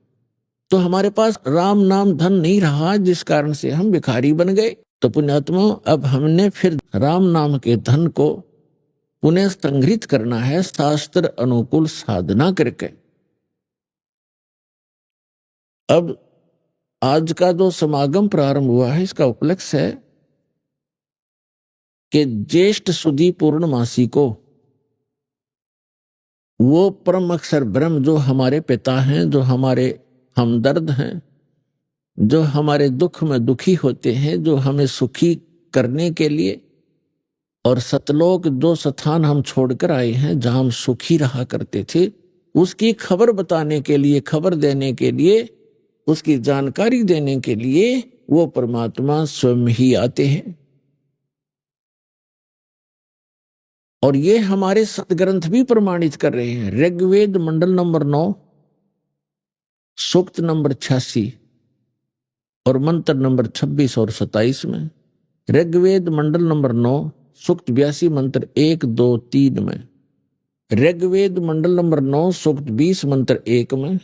तो हमारे पास राम नाम धन नहीं रहा, जिस कारण से हम भिखारी बन गए। तो पुण्यात्मा, अब हमने फिर राम नाम के धन को पुनः संग्रहित करना है शास्त्र अनुकूल साधना करके। अब आज का जो समागम प्रारंभ हुआ है, इसका उपलक्ष्य है कि ज्येष्ठ सुदी पूर्णमासी को वो परम अक्षर ब्रह्म जो हमारे पिता हैं, जो हमारे हमदर्द हैं, जो हमारे दुख में दुखी होते हैं, जो हमें सुखी करने के लिए, और सतलोक जो स्थान हम छोड़कर आए हैं जहां हम सुखी रहा करते थे, उसकी खबर बताने के लिए, खबर देने के लिए, उसकी जानकारी देने के लिए वो परमात्मा स्वयं ही आते हैं। और ये हमारे सतग्रंथ भी प्रमाणित कर रहे हैं। ऋग्वेद मंडल नंबर 9 सूक्त नंबर 86 और मंत्र नंबर 26 और 27 में, ऋग्वेद मंडल नंबर 9 सूक्त 82 मंत्र 1, 2, 3 में, ऋग्वेद मंडल नंबर 9 सूक्त 20 मंत्र 1 में,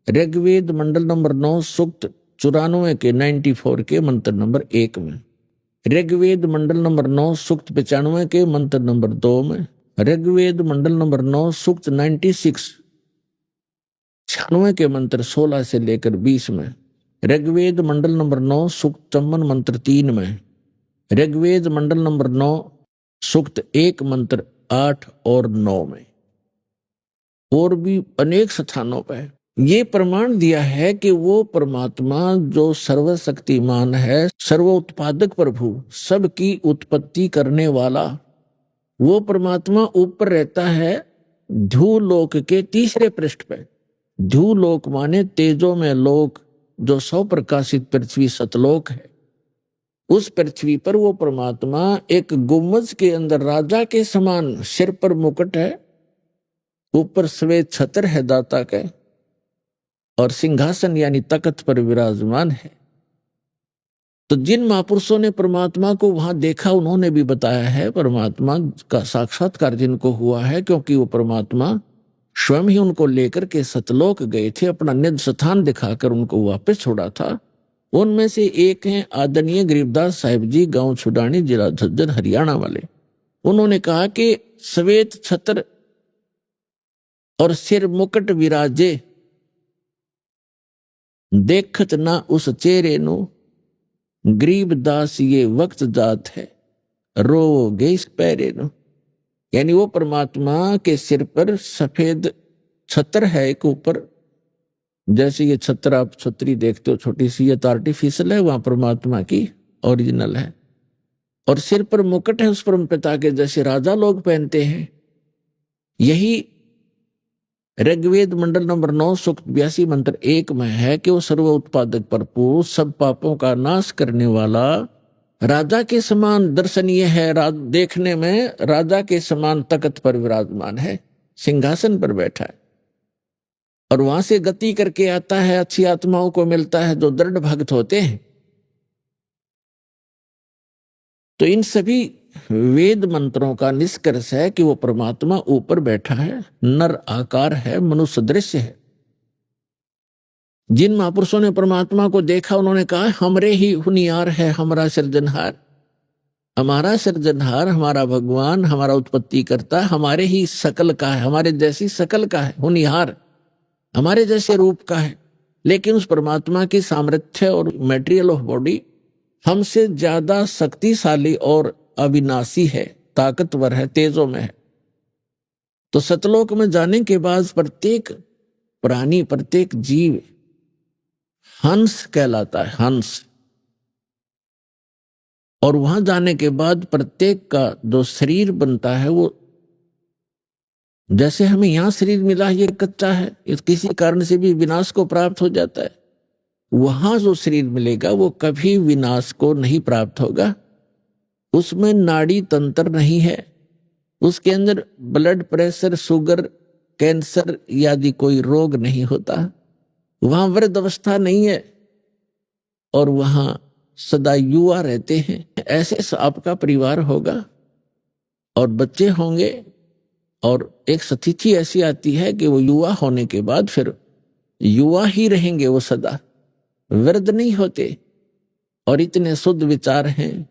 ऋग्वेद मंडल नंबर 9 सूक्त 94 के 94 के मंत्र नंबर 1 में, ऋग्वेद मंडल नंबर 9 सूक्त 95 के मंत्र नंबर 2 में, ऋग्वेद मंडल नंबर 9 सूक्त 96 के मंत्र 16 से लेकर 20 में, ऋग्वेद मंडल नंबर 9 सूक्त 54 मंत्र 3 में, ऋग्वेद मंडल नंबर 9 सूक्त 1 मंत्र 8 और 9 में, और भी अनेक स्थानों पर ये प्रमाण दिया है कि वो परमात्मा जो सर्वशक्तिमान है, सर्वोत्पादक प्रभु, सबकी उत्पत्ति करने वाला, वो परमात्मा ऊपर रहता है ध्रुवलोक के तीसरे पृष्ठ पे। ध्रुवलोक माने तेजो में लोक, जो सौ प्रकाशित पृथ्वी सतलोक है। उस पृथ्वी पर वो परमात्मा एक गुम्बज के अंदर राजा के समान, सिर पर मुकुट है, ऊपर श्वेत छत्र है दाता के, और सिंहासन यानी तख्त पर विराजमान है। तो जिन महापुरुषों ने परमात्मा को वहां देखा, उन्होंने भी बताया है परमात्मा का साक्षात्कार जिनको हुआ है, क्योंकि वो परमात्मा स्वयं ही उनको लेकर के सतलोक गए थे, अपना निज स्थान दिखाकर उनको वापस छोड़ा था। उनमें से एक हैं आदरणीय गरीबदास साहिब जी, गांव छुडानी, जिला झज्जर, हरियाणा वाले। उन्होंने कहा कि श्वेत छत्र और सिर मुकुट विराजे, देखत ना उस चेहरे नो, गरीबदास ये वक्त जात है, रोगे इस पैरे नो। यानी वो परमात्मा के सिर पर सफेद छत्र है एक ऊपर, जैसे ये छत्र आप छतरी देखते हो छोटी सी, ये तो आर्टिफिशियल है, वहां परमात्मा की ओरिजिनल है। और सिर पर मुकुट है उस परम पिता के, जैसे राजा लोग पहनते हैं। यही ऋग्वेद मंडल नंबर 9 सूक्त 82 मंत्र 1 में है कि वो सर्व उत्पादक प्रभु, सब पापों का नाश करने वाला, राजा के समान दर्शनीय है, देखने में राजा के समान तख्त पर विराजमान है, सिंहासन पर बैठा है, और वहां से गति करके आता है, अच्छी आत्माओं को मिलता है जो दृढ़ भक्त होते हैं। तो इन सभी वेद मंत्रों का निष्कर्ष है कि वो परमात्मा ऊपर बैठा है, नर आकार है, मनुष्य दृश्य है। जिन महापुरुषों ने परमात्मा को देखा, उन्होंने कहा हमरे ही हुनियार है हमारा सृजनहार, हमारा सृजनहार, हमारा भगवान, हमारा उत्पत्ति करता, हमारे ही शकल का है, हमारे जैसी शकल का है, हुनियार हमारे जैसे रूप का है। लेकिन उस परमात्मा की सामर्थ्य और मटेरियल ऑफ बॉडी हमसे ज्यादा शक्तिशाली और अविनाशी है, ताकतवर है, तेजों में है। तो सतलोक में जाने के बाद प्रत्येक प्राणी, प्रत्येक जीव हंस कहलाता है, हंस। और वहां जाने के बाद प्रत्येक का जो शरीर बनता है, वो जैसे हमें यहां शरीर मिला है, ये कच्चा है, इस किसी कारण से भी विनाश को प्राप्त हो जाता है। वहां जो शरीर मिलेगा वो कभी विनाश को नहीं प्राप्त होगा, उसमें नाड़ी तंत्र नहीं है, उसके अंदर ब्लड प्रेशर, शुगर, कैंसर आदि कोई रोग नहीं होता, वहां वृद्ध अवस्था नहीं है और वहां सदा युवा रहते हैं। ऐसे आपका परिवार होगा और बच्चे होंगे और एक स्थिति ऐसी आती है कि वो युवा होने के बाद फिर युवा ही रहेंगे, वो सदा वृद्ध नहीं होते और इतने शुद्ध विचार हैं,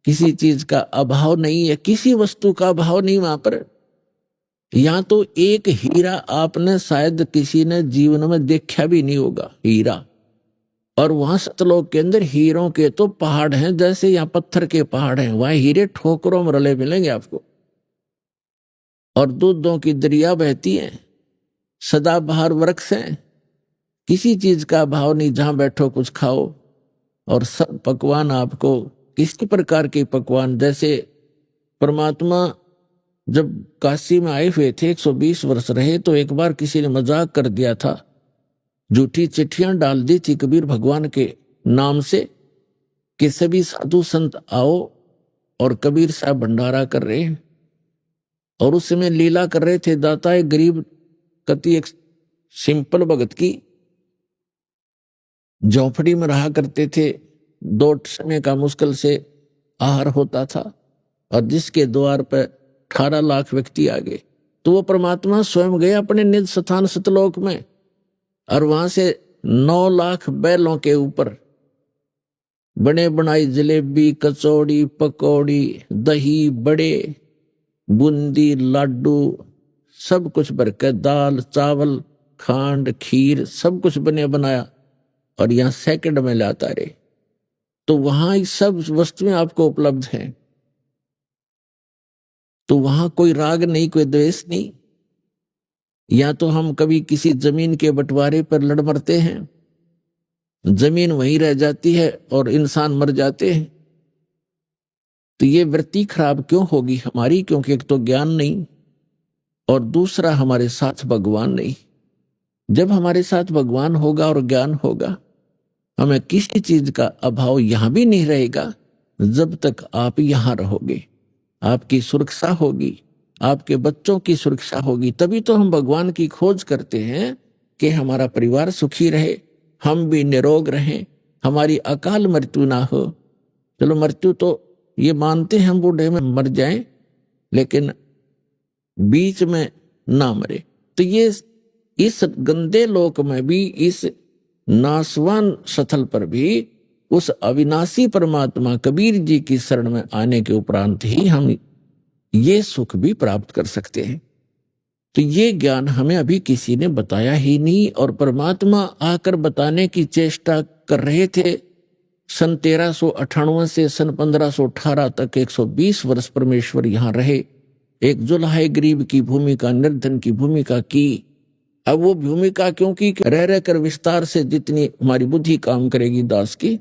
किसी चीज का अभाव नहीं है, किसी वस्तु का अभाव नहीं वहां पर। यहां तो एक हीरा आपने शायद किसी ने जीवन में देखा भी नहीं होगा, हीरा। और वहां सतलोक के अंदर हीरों के तो पहाड़ हैं, जैसे यहाँ पत्थर के पहाड़ हैं, वहां हीरे ठोकरों में रले मिलेंगे आपको। और दूधों की दरिया बहती है, सदाबहार वृक्ष हैं, किसी चीज का अभाव नहीं, जहां बैठो कुछ खाओ। और सब पकवान आपको किसी प्रकार के पकवान, जैसे परमात्मा जब काशी में आए हुए थे 120 वर्ष रहे, तो एक बार किसी ने मजाक कर दिया था, झूठी चिट्ठियां डाल दी थी कबीर भगवान के नाम से कि सभी साधु संत आओ और कबीर साहब भंडारा कर रहे हैं। और उस समय लीला कर रहे थे दाता एक गरीब कति एक सिंपल भगत की झोंपड़ी में रहा करते थे, 2 समय का मुश्किल से आहार होता था और जिसके द्वार पर 18 लाख व्यक्ति आ गए। तो वो परमात्मा स्वयं गए अपने निज स्थान सतलोक में और वहां से 9 लाख बैलों के ऊपर बने बनाई जलेबी, कचौड़ी, पकौड़ी, दही, बड़े, बूंदी, लाडू, सब कुछ भरकर, दाल, चावल, खांड, खीर, सब कुछ बने बनाया और यहां सेकंड में लाता रहे। तो वहां ये सब वस्तुएं आपको उपलब्ध हैं। तो वहां कोई राग नहीं, कोई द्वेष नहीं। या तो हम कभी किसी जमीन के बंटवारे पर लड़ मरते हैं, जमीन वहीं रह जाती है और इंसान मर जाते हैं। तो ये वृत्ति खराब क्यों होगी हमारी? क्योंकि एक तो ज्ञान नहीं और दूसरा हमारे साथ भगवान नहीं। जब हमारे साथ भगवान होगा और ज्ञान होगा, हमें किसी चीज का अभाव यहां भी नहीं रहेगा। जब तक आप यहां रहोगे, आपकी सुरक्षा होगी, आपके बच्चों की सुरक्षा होगी। तभी तो हम भगवान की खोज करते हैं कि हमारा परिवार सुखी रहे, हम भी निरोग रहें, हमारी अकाल मृत्यु ना हो। चलो मृत्यु तो ये मानते हैं हम बूढ़े में मर जाएं, लेकिन बीच में ना मरे। तो ये इस गंदे लोक में भी, इस नासवान स्थल पर भी उस अविनाशी परमात्मा कबीर जी की शरण में आने के उपरांत ही हम ये सुख भी प्राप्त कर सकते हैं। तो ये ज्ञान हमें अभी किसी ने बताया ही नहीं और परमात्मा आकर बताने की चेष्टा कर रहे थे। सन 1398 से सन 1518 तक 120 वर्ष परमेश्वर यहां रहे, एक जुल्हा गरीब की भूमिका, निर्धन की भूमिका की। अब वो भूमिका क्योंकि रह रह कर विस्तार से जितनी हमारी बुद्धि काम करेगी दास की,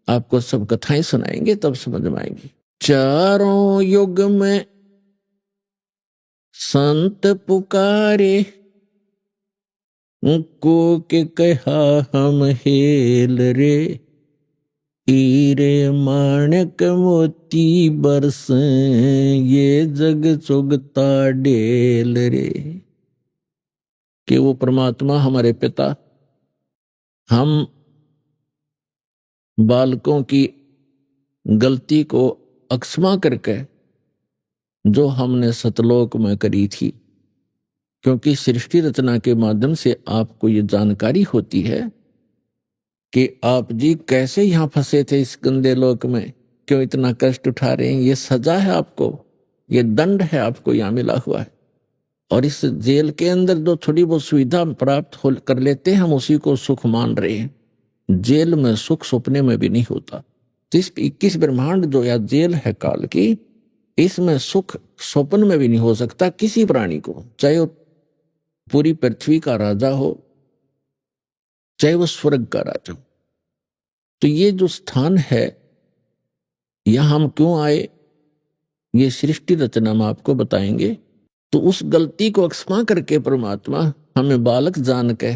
आपको सब कथाएं सुनाएंगे तब समझ में आएंगी। चारों युग में संत पुकारे, को के कहा हम हेल रे, हीरे माणक मोती बरस, ये जग चुगता डेल रे। कि वो परमात्मा हमारे पिता हम बालकों की गलती को अक्षमा करके जो हमने सतलोक में करी थी, क्योंकि सृष्टि रचना के माध्यम से आपको ये जानकारी होती है कि आप जी कैसे यहां फंसे थे इस गंदे लोक में, क्यों इतना कष्ट उठा रहे हैं। ये सजा है आपको, ये दंड है आपको यहां मिला हुआ है। और इस जेल के अंदर जो थोड़ी बहुत सुविधा प्राप्त कर लेते हैं, हम उसी को सुख मान रहे हैं। जेल में सुख सपने में भी नहीं होता। तो इस 21 ब्रह्मांड जो या जेल है काल की, इसमें सुख स्वप्न में भी नहीं हो सकता किसी प्राणी को, चाहे वो पूरी पृथ्वी का राजा हो, चाहे वो स्वर्ग का राजा हो। तो ये जो स्थान है, यहां हम क्यों आए, ये सृष्टि रचना में आपको बताएंगे। तो उस गलती को अक्षमा करके परमात्मा हमें बालक जान के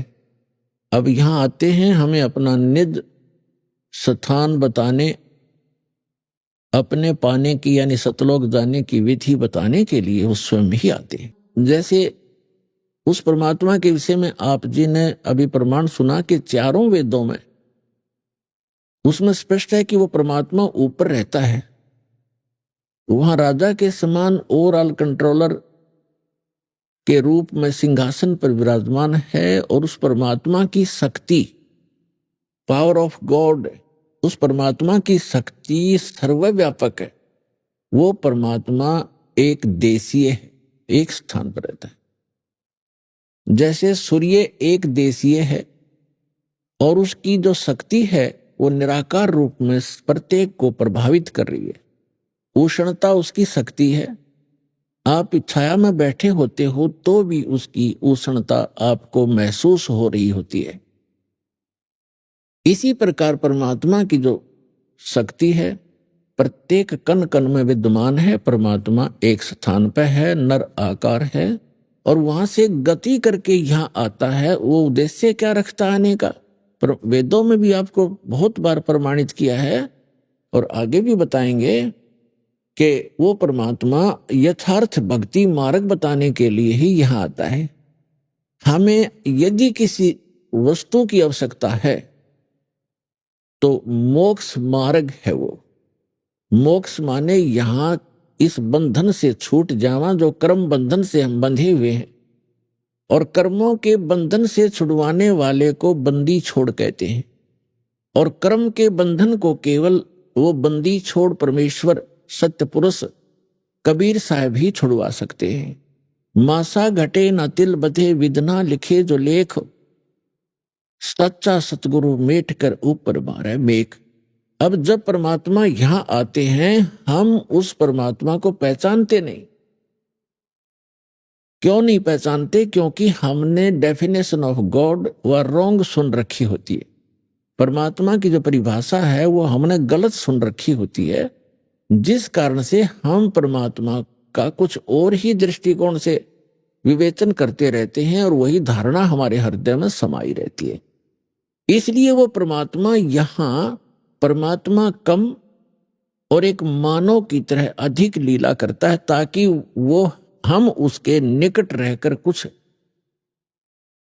अब यहां आते हैं, हमें अपना निज स्थान बताने अपने पाने की यानी सतलोक जाने की विधि बताने के लिए वो स्वयं ही आते हैं। जैसे उस परमात्मा के विषय में आप जी ने अभी प्रमाण सुना कि चारों वेदों में उसमें स्पष्ट है कि वो परमात्मा ऊपर रहता है, वहां राजा के समान ओवरऑल कंट्रोलर के रूप में सिंहासन पर विराजमान है। और उस परमात्मा की शक्ति, पावर ऑफ गॉड, उस परमात्मा की शक्ति सर्वव्यापक है। वो परमात्मा एक देशीय है, एक स्थान पर रहता है। जैसे सूर्य एक देशीय है और उसकी जो शक्ति है वो निराकार रूप में प्रत्येक को प्रभावित कर रही है। उष्णता उसकी शक्ति है। आप छाया में बैठे होते हो तो भी उसकी उष्णता आपको महसूस हो रही होती है। इसी प्रकार परमात्मा की जो शक्ति है प्रत्येक कण कण में विद्यमान है। परमात्मा एक स्थान पर है, नर आकार है और वहां से गति करके यहां आता है। वो उद्देश्य क्या रखता है आने का, पर वेदों में भी आपको बहुत बार प्रमाणित किया है और आगे भी बताएंगे कि वो परमात्मा यथार्थ भक्ति मार्ग बताने के लिए ही यहां आता है। हमें यदि किसी वस्तु की आवश्यकता है तो मोक्ष मार्ग है वो। मोक्ष माने यहां इस बंधन से छूट जावा जो कर्म बंधन से हम बंधे हुए हैं, और कर्मों के बंधन से छुड़वाने वाले को बंदी छोड़ कहते हैं। और कर्म के बंधन को केवल वो बंदी छोड़ परमेश्वर सत्य पुरुष कबीर साहब ही छुड़वा सकते हैं। मासा घटे न तिल बधे विधना लिखे जो लेख, सच्चा सतगुरु मेट कर ऊपर मारे मेघ। अब जब परमात्मा यहां आते हैं हम उस परमात्मा को पहचानते नहीं। क्यों नहीं पहचानते? क्योंकि हमने डेफिनेशन ऑफ गॉड व रॉन्ग सुन रखी होती है। परमात्मा की जो परिभाषा है वो हमने गलत सुन रखी होती है, जिस कारण से हम परमात्मा का कुछ और ही दृष्टिकोण से विवेचन करते रहते हैं और वही धारणा हमारे हृदय में समाई रहती है। इसलिए वो परमात्मा यहां परमात्मा कम और एक मानव की तरह अधिक लीला करता है ताकि वो हम उसके निकट रहकर कुछ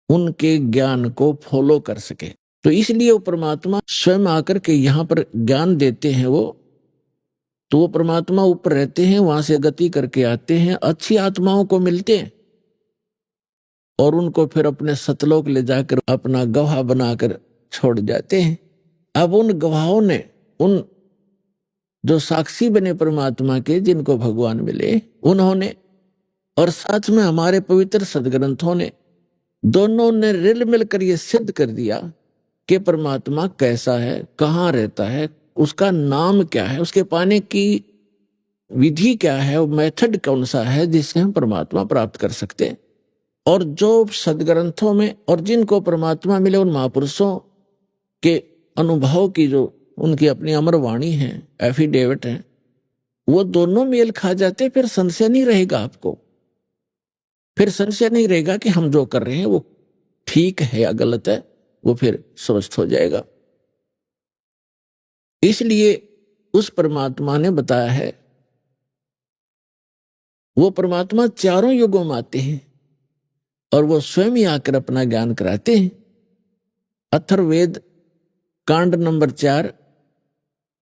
उनके ज्ञान को फॉलो कर सके। तो इसलिए वो परमात्मा स्वयं आकर के यहां पर ज्ञान देते हैं। वो परमात्मा ऊपर रहते हैं, वहां से गति करके आते हैं, अच्छी आत्माओं को मिलते हैं और उनको फिर अपने सतलोक ले जाकर अपना गवाह बनाकर छोड़ जाते हैं। अब उन गवाहों ने, उन जो साक्षी बने परमात्मा के, जिनको भगवान मिले, उन्होंने और साथ में हमारे पवित्र सदग्रंथों ने, दोनों ने रिल मिलकर ये सिद्ध कर दिया कि परमात्मा कैसा है, कहाँ रहता है, उसका नाम क्या है, उसके पाने की विधि क्या है, वो मेथड कौन सा है जिससे हम परमात्मा प्राप्त कर सकते हैं। और जो सदग्रंथों में और जिनको परमात्मा मिले उन महापुरुषों के अनुभव की जो उनकी अपनी अमर वाणी है, एफिडेविट है, वो दोनों मेल खा जाते, फिर संशय नहीं रहेगा आपको। फिर संशय नहीं रहेगा कि हम जो कर रहे हैं वो ठीक है या गलत है, वो फिर स्वस्थ हो जाएगा। इसलिए उस परमात्मा ने बताया है, वो परमात्मा चारों युगों में आते हैं और वो स्वयं ही आकर अपना ज्ञान कराते हैं। अथर्ववेद कांड नंबर 4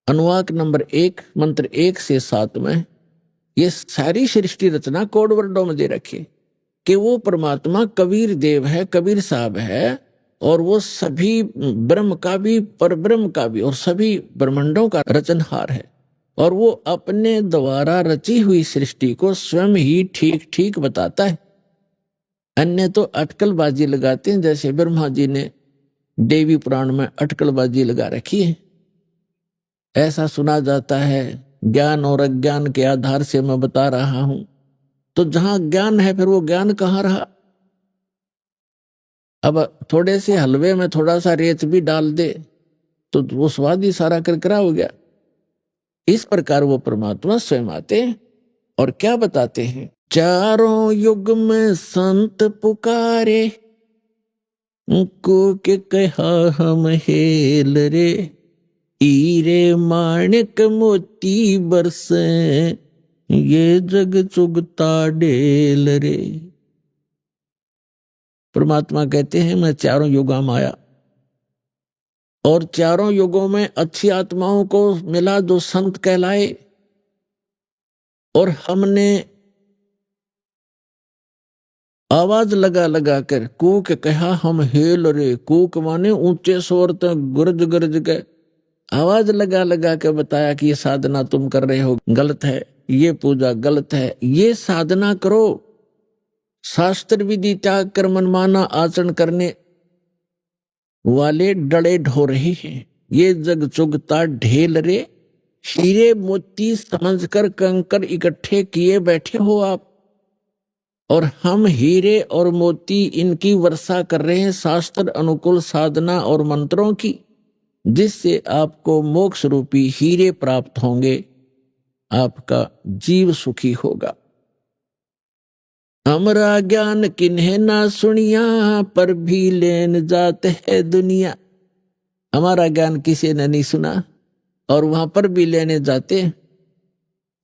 अनुवाक नंबर 1 मंत्र 1 से 7 में ये सारी सृष्टि रचना कोड वर्डों में दे रखी कि वो परमात्मा कबीर देव है, कबीर साहब है, और वो सभी ब्रह्म का भी, परब्रह्म का भी और सभी ब्रह्मांडों का रचनहार है। और वो अपने द्वारा रची हुई सृष्टि को स्वयं ही ठीक ठीक बताता है। अन्य तो अटकलबाजी लगाते हैं, जैसे ब्रह्मा जी ने देवी पुराण में अटकलबाजी लगा रखी है। ऐसा सुना जाता है, ज्ञान और अज्ञान के आधार से मैं बता रहा हूं। तो जहां ज्ञान है फिर वो ज्ञान कहां रहा? अब थोड़े से हलवे में थोड़ा सा रेत भी डाल दे तो वो स्वाद ही सारा करकरा हो गया। इस प्रकार वो परमात्मा स्वयं आते हैं और क्या बताते हैं? चारों युग में संत पुकारे, को के कहा हम हेल रे, हीरे माणिक मोती बरसे, ये जग चुगता ढेल रे। परमात्मा कहते हैं मैं चारों युगों में आया और चारों युगों में अच्छी आत्माओं को मिला जो संत कहलाए, और हमने आवाज लगा लगा कर कूक कहा हम हेल रे। कूक माने ऊंचे स्वर तक गुरज गुरज के आवाज लगा लगा के बताया कि ये साधना तुम कर रहे हो गलत है, ये पूजा गलत है, ये साधना करो। शास्त्र विधि त्याग कर मनमाना आचरण करने वाले डड़े ढो रहे हैं। ये जग चुगता ढेल रे, हीरे मोती समझकर कंकर इकट्ठे किए बैठे हो आप, और हम हीरे और मोती इनकी वर्षा कर रहे हैं शास्त्र अनुकूल साधना और मंत्रों की, जिससे आपको मोक्ष रूपी हीरे प्राप्त होंगे, आपका जीव सुखी होगा। हमरा ज्ञान किन्हे ना सुनिया, पर भी लेन जाते है दुनिया। हमारा ज्ञान किसी ने नहीं सुना और वहां पर भी लेने जाते।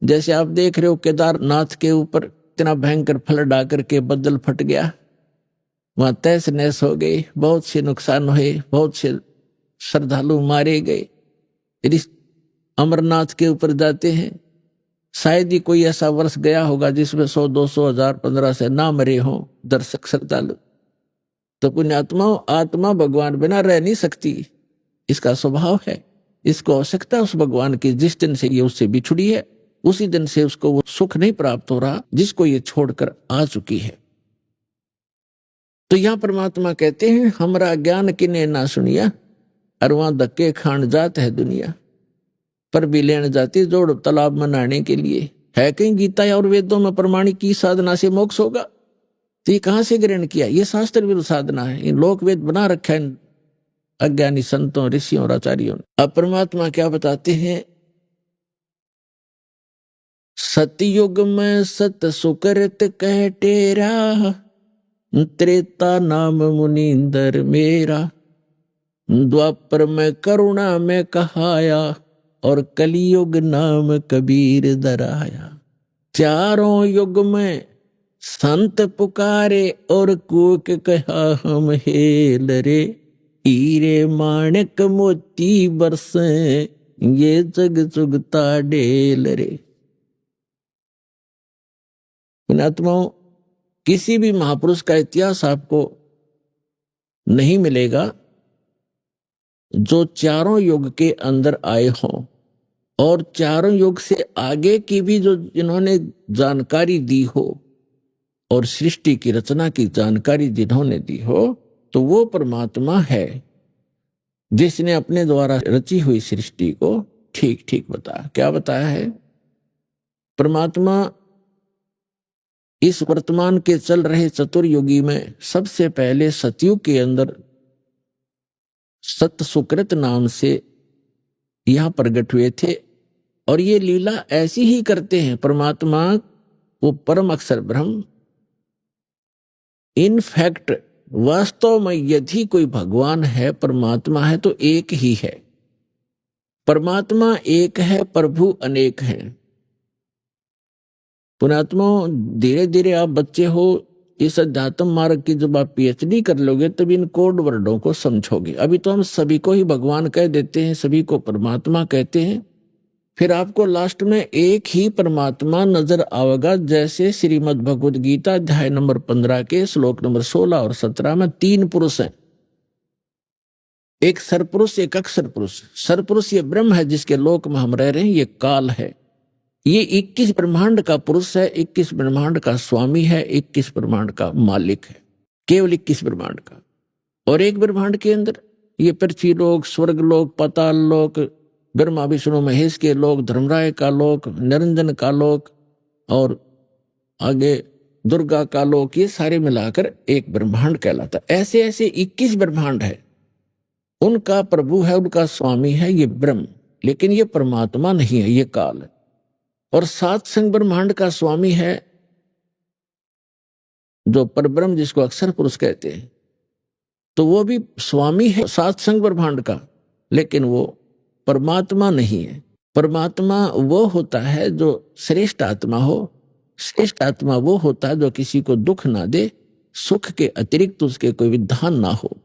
जैसे आप देख रहे हो केदारनाथ के ऊपर इतना भयंकर फ्लड आकर के बदल फट गया, वहां तहस नहस हो गई, बहुत से नुकसान हुए, बहुत से श्रद्धालु मारे गए। यदि अमरनाथ के ऊपर जाते हैं, शायद ही कोई ऐसा वर्ष गया होगा जिसमें 100, 200, 1000, 15 से ना मरे हों दर्शक श्रद्धालु। तो पुण्यात्माओं, आत्मा भगवान बिना रह नहीं सकती, इसका स्वभाव है। इसको आवश्यकता उस भगवान की, जिस दिन से ये उससे बिछुड़ी है उसी दिन से उसको वो सुख नहीं प्राप्त हो रहा जिसको ये छोड़कर आ चुकी है। तो यहां परमात्मा कहते हैं हमरा ज्ञान किने ना सुनिया, और वहां धक्के खान जात है दुनिया, पर भी लेने जाती जोड़ तालाब में नहाने के लिए। है कहीं गीता और वेदों में प्रमाणिक की साधना से मोक्ष होगा? तो ये कहां से ग्रहण किया? ये शास्त्र विरुद्ध साधना है। इन लोक वेद बना रखा है अज्ञानी संतों, ऋषियों और आचार्यों ने। अब परमात्मा क्या बताते हैं? सतयुग में सत सुकृत कह टेरा, त्रेता नाम मुनींदर मेरा, द्वापर में करुणा में कहाया, और कलियुग नाम कबीर दराया। चारों युग में संत पुकारे, और कूक कहा हम हेल रे, हीरे माणिक मोती बरसे, ये जग चुगता ढेल रे। आत्माओं, किसी भी महापुरुष का इतिहास आपको नहीं मिलेगा जो चारों युग के अंदर आए हों, और चारों युग से आगे की भी जो जिन्होंने जानकारी दी हो और सृष्टि की रचना की जानकारी जिन्होंने दी हो, तो वो परमात्मा है जिसने अपने द्वारा रची हुई सृष्टि को ठीक ठीक बताया। क्या बताया है? परमात्मा इस वर्तमान के चल रहे चतुर्युगी में सबसे पहले सतयुग के अंदर सत सुकृत नाम से यहां प्रकट हुए थे, और ये लीला ऐसी ही करते हैं परमात्मा, वो परम अक्षर ब्रह्म। इनफैक्ट वास्तव में यदि कोई भगवान है, परमात्मा है, तो एक ही है। परमात्मा एक है, प्रभु अनेक हैं। पुणात्मा, धीरे धीरे आप बच्चे हो, इस अध्यात्म मार्ग की जब आप पीएचडी कर लोगे तब इन कोड वर्डों को समझोगे। अभी तो हम सभी को ही भगवान कह देते हैं, सभी को परमात्मा कहते हैं। फिर आपको लास्ट में एक ही परमात्मा नजर आएगा, जैसे श्रीमद् भगवद गीता अध्याय नंबर 15 के श्लोक नंबर 16 और 17 में 3 पुरुष हैं, एक सरपुरुष, एक अक्षर पुरुष। सरपुरुष ये ब्रह्म है जिसके लोक में हम रह रहे हैं, ये काल है। ये 21 ब्रह्मांड का पुरुष है, 21 ब्रह्मांड का स्वामी है, 21 ब्रह्मांड का मालिक है, केवल 21 ब्रह्मांड का। और एक ब्रह्मांड के अंदर ये पृथ्वी लोक, स्वर्ग लोक, पाताल लोक, ब्रह्मा विष्णु महेश के लोक, धर्मराय का लोक, निरंजन का लोक, और आगे दुर्गा का लोक, ये सारे मिलाकर एक ब्रह्मांड कहलाता है। ऐसे ऐसे 21 ब्रह्मांड है, उनका प्रभु है, उनका स्वामी है ये ब्रह्म, लेकिन ये परमात्मा नहीं है, ये काल है। और 7 संग ब्रह्मांड का स्वामी है जो परब्रह्म, जिसको अक्षर पुरुष कहते हैं, तो वो भी स्वामी है 7 संग ब्रह्मांड का, लेकिन वो परमात्मा नहीं है। परमात्मा वो होता है जो श्रेष्ठ आत्मा हो। श्रेष्ठ आत्मा वो होता है जो किसी को दुख ना दे, सुख के अतिरिक्त उसके कोई विधान ना हो।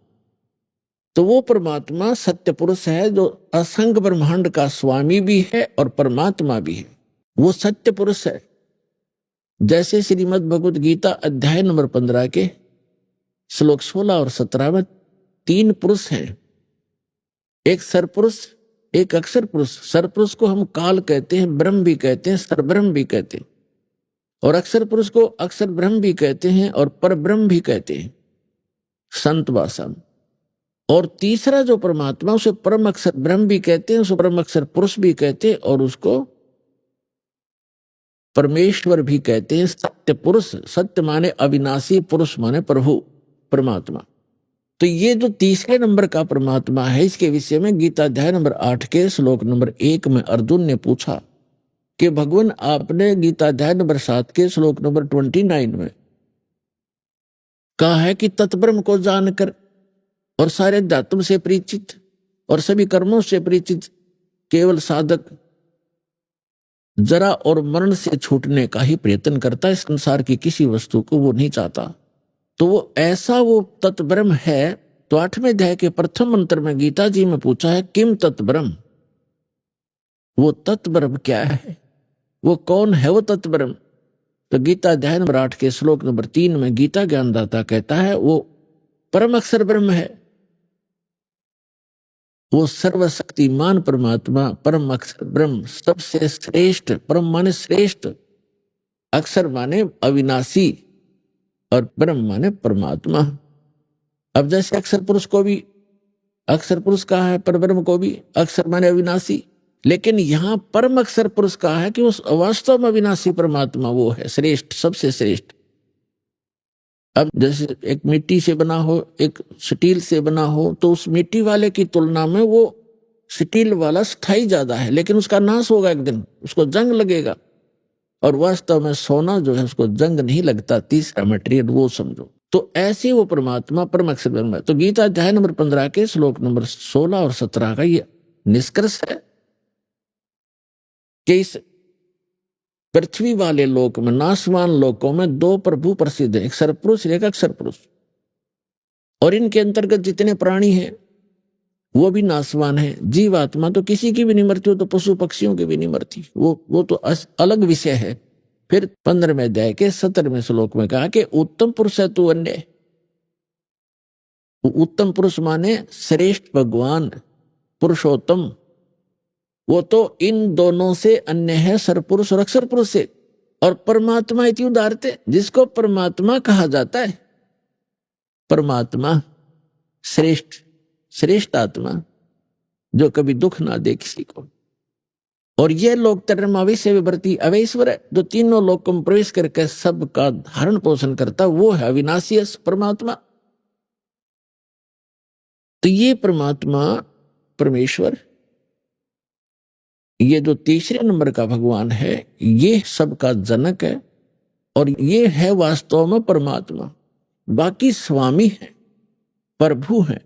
तो वो परमात्मा सत्य पुरुष है जो असंख्य ब्रह्मांड का स्वामी भी है और परमात्मा भी है। वो सत्य पुरुष है। जैसे श्रीमद् भगवद गीता अध्याय नंबर 15 के श्लोक 16 और 17 में 3 पुरुष हैं, एक सरपुरुष, एक अक्षर पुरुष। सरपुरुष को हम काल कहते हैं, ब्रह्म भी कहते हैं, सरब्रह्म भी कहते हैं, और अक्षर पुरुष को अक्षर ब्रह्म भी कहते हैं और परब्रह्म भी कहते हैं संत भाषा में। और तीसरा जो परमात्मा, उसे परम अक्षर ब्रह्म भी कहते हैं, उसे परम अक्षर पुरुष भी कहते हैं, और उसको परमेश्वर भी कहते हैं, सत्य पुरुष। सत्य माने अविनाशी, पुरुष माने प्रभु परमात्मा। तो ये जो तीसरे नंबर का परमात्मा है, इसके विषय में गीता अध्याय नंबर 8 के श्लोक नंबर 1 में अर्जुन ने पूछा कि भगवान आपने गीता अध्याय नंबर 7 के श्लोक नंबर 29 में कहा है कि तत्ब्रह्म को जानकर और सारे धातुओं से परिचित और सभी कर्मों से परिचित केवल साधक जरा और मरण से छूटने का ही प्रयत्न करता है, इस संसार की किसी वस्तु को वो नहीं चाहता। तो वो ऐसा वो तत्ब्रह्म है। तो 8वें अध्याय के प्रथम मंत्र में गीता जी में पूछा है किम तत्ब्रह्म, वो तत्ब्रह्म क्या है, वो कौन है वो तत्ब्रह्म। तो गीता अध्याय नंबर 8 के श्लोक नंबर 3 में गीता ज्ञानदाता कहता है वो परम अक्षर ब्रह्म है, वो सर्वशक्तिमान परमात्मा, परम अक्षर ब्रह्म, सबसे श्रेष्ठ। परम माने श्रेष्ठ, अक्षर माने अविनाशी और ब्रह्म माने परमात्मा। अब जैसे अक्षर पुरुष को भी अक्षर पुरुष कहा है, परब्रह्म को भी अक्षर माने अविनाशी, लेकिन यहां परम अक्षर पुरुष कहा है कि उस वास्तव में अविनाशी परमात्मा वो है श्रेष्ठ, सबसे श्रेष्ठ। अब जैसे एक मिट्टी से बना हो, एक स्टील से बना हो, तो उस मिट्टी वाले की तुलना में वो स्टील वाला स्थायी ज्यादा है, लेकिन उसका नाश होगा एक दिन, उसको जंग लगेगा। और वास्तव में सोना जो है उसको जंग नहीं लगता, तीसरा मटेरियल वो समझो। तो ऐसे वो परमात्मा परम अक्षर ब्रह्म है। तो गीता अध्याय नंबर 15 के श्लोक नंबर 16 और 17 का ये निष्कर्ष है कि इस पृथ्वी वाले लोक में, नाशवान लोकों में 2 प्रभु प्रसिद्ध है, एक सरपुरुष एक अक्षर पुरुष। और इनके अंतर्गत जितने प्राणी हैं वो भी नाशवान है। जीवात्मा तो किसी की भी नहीं मरती, हो तो पशु पक्षियों की भी नहीं मरती, वो तो अलग विषय है। फिर 15वें अध्याय के 17वें श्लोक में कहा कि उत्तम पुरुष है तू अन्य। उत्तम पुरुष माने श्रेष्ठ भगवान पुरुषोत्तम, वो तो इन दोनों से अन्य है, सरपुरुष और अक्षर पुरुष से। और परमात्मा इति उदारते, जिसको परमात्मा कहा जाता है, परमात्मा श्रेष्ठ, श्रेष्ठ आत्मा जो कभी दुख ना दे किसी को। और ये लोग तरमाविष्य विवर्ती अवैश्वर है, जो तीनों लोकों में प्रवेश करके सबका धारण पोषण करता, वो है अविनाशी परमात्मा। तो ये परमात्मा परमेश्वर, ये जो तीसरे नंबर का भगवान है, ये सबका जनक है और ये है वास्तव में परमात्मा। बाकी स्वामी है, प्रभु है।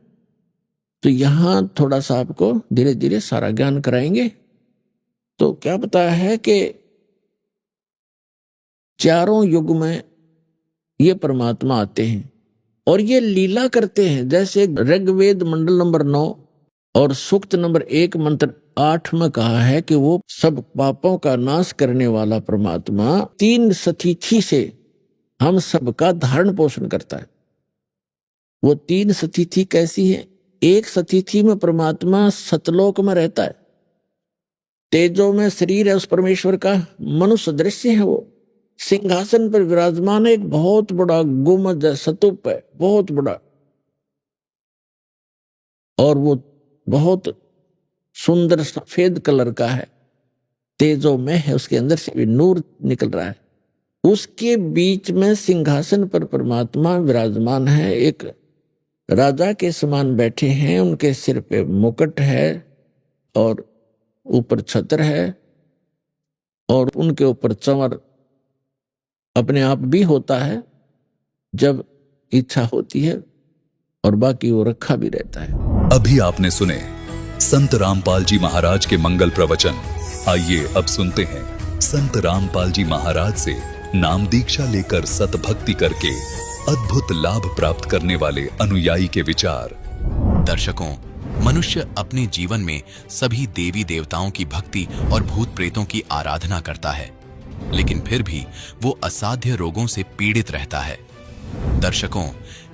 तो यहां थोड़ा सा आपको धीरे धीरे सारा ज्ञान कराएंगे। तो क्या बताया है कि चारों युग में ये परमात्मा आते हैं और ये लीला करते हैं। जैसे ऋग्वेद मंडल नंबर 9 और सूक्त नंबर 1 मंत्र 8 में कहा है कि वो सब पापों का नाश करने वाला परमात्मा 3 सतिथि से हम सबका धारण पोषण करता है। वो 3 सतिथि कैसी है? एक सतिथि में परमात्मा सतलोक में रहता है, तेजो में शरीर है उस परमेश्वर का, मनुष्य दृश्य है, वो सिंहासन पर विराजमान है, एक बहुत बड़ा गुम्बद है, स्तूप है बहुत बड़ा, और वो बहुत सुंदर सफेद कलर का है, तेजो में है, उसके अंदर से भी नूर निकल रहा है। उसके बीच में सिंहासन पर परमात्मा विराजमान है, एक राजा के समान बैठे हैं, उनके सिर पे मुकुट है और ऊपर छत्र है और उनके ऊपर चंवर अपने आप भी होता है जब इच्छा होती है, और बाकी वो रखा भी रहता है। अभी आपने सुने संत रामपाल जी महाराज के मंगल प्रवचन। आइए अब सुनते हैं संत रामपाल जी महाराज से नाम दीक्षा लेकर सतभक्ति करके अद्भुत लाभ प्राप्त करने वाले अनुयायी के विचार। दर्शकों, मनुष्य अपने जीवन में सभी देवी देवताओं की भक्ति और भूत प्रेतों की आराधना करता है, लेकिन फिर भी वो असाध्य रोगों से पीड़ित रहता है। दर्शकों,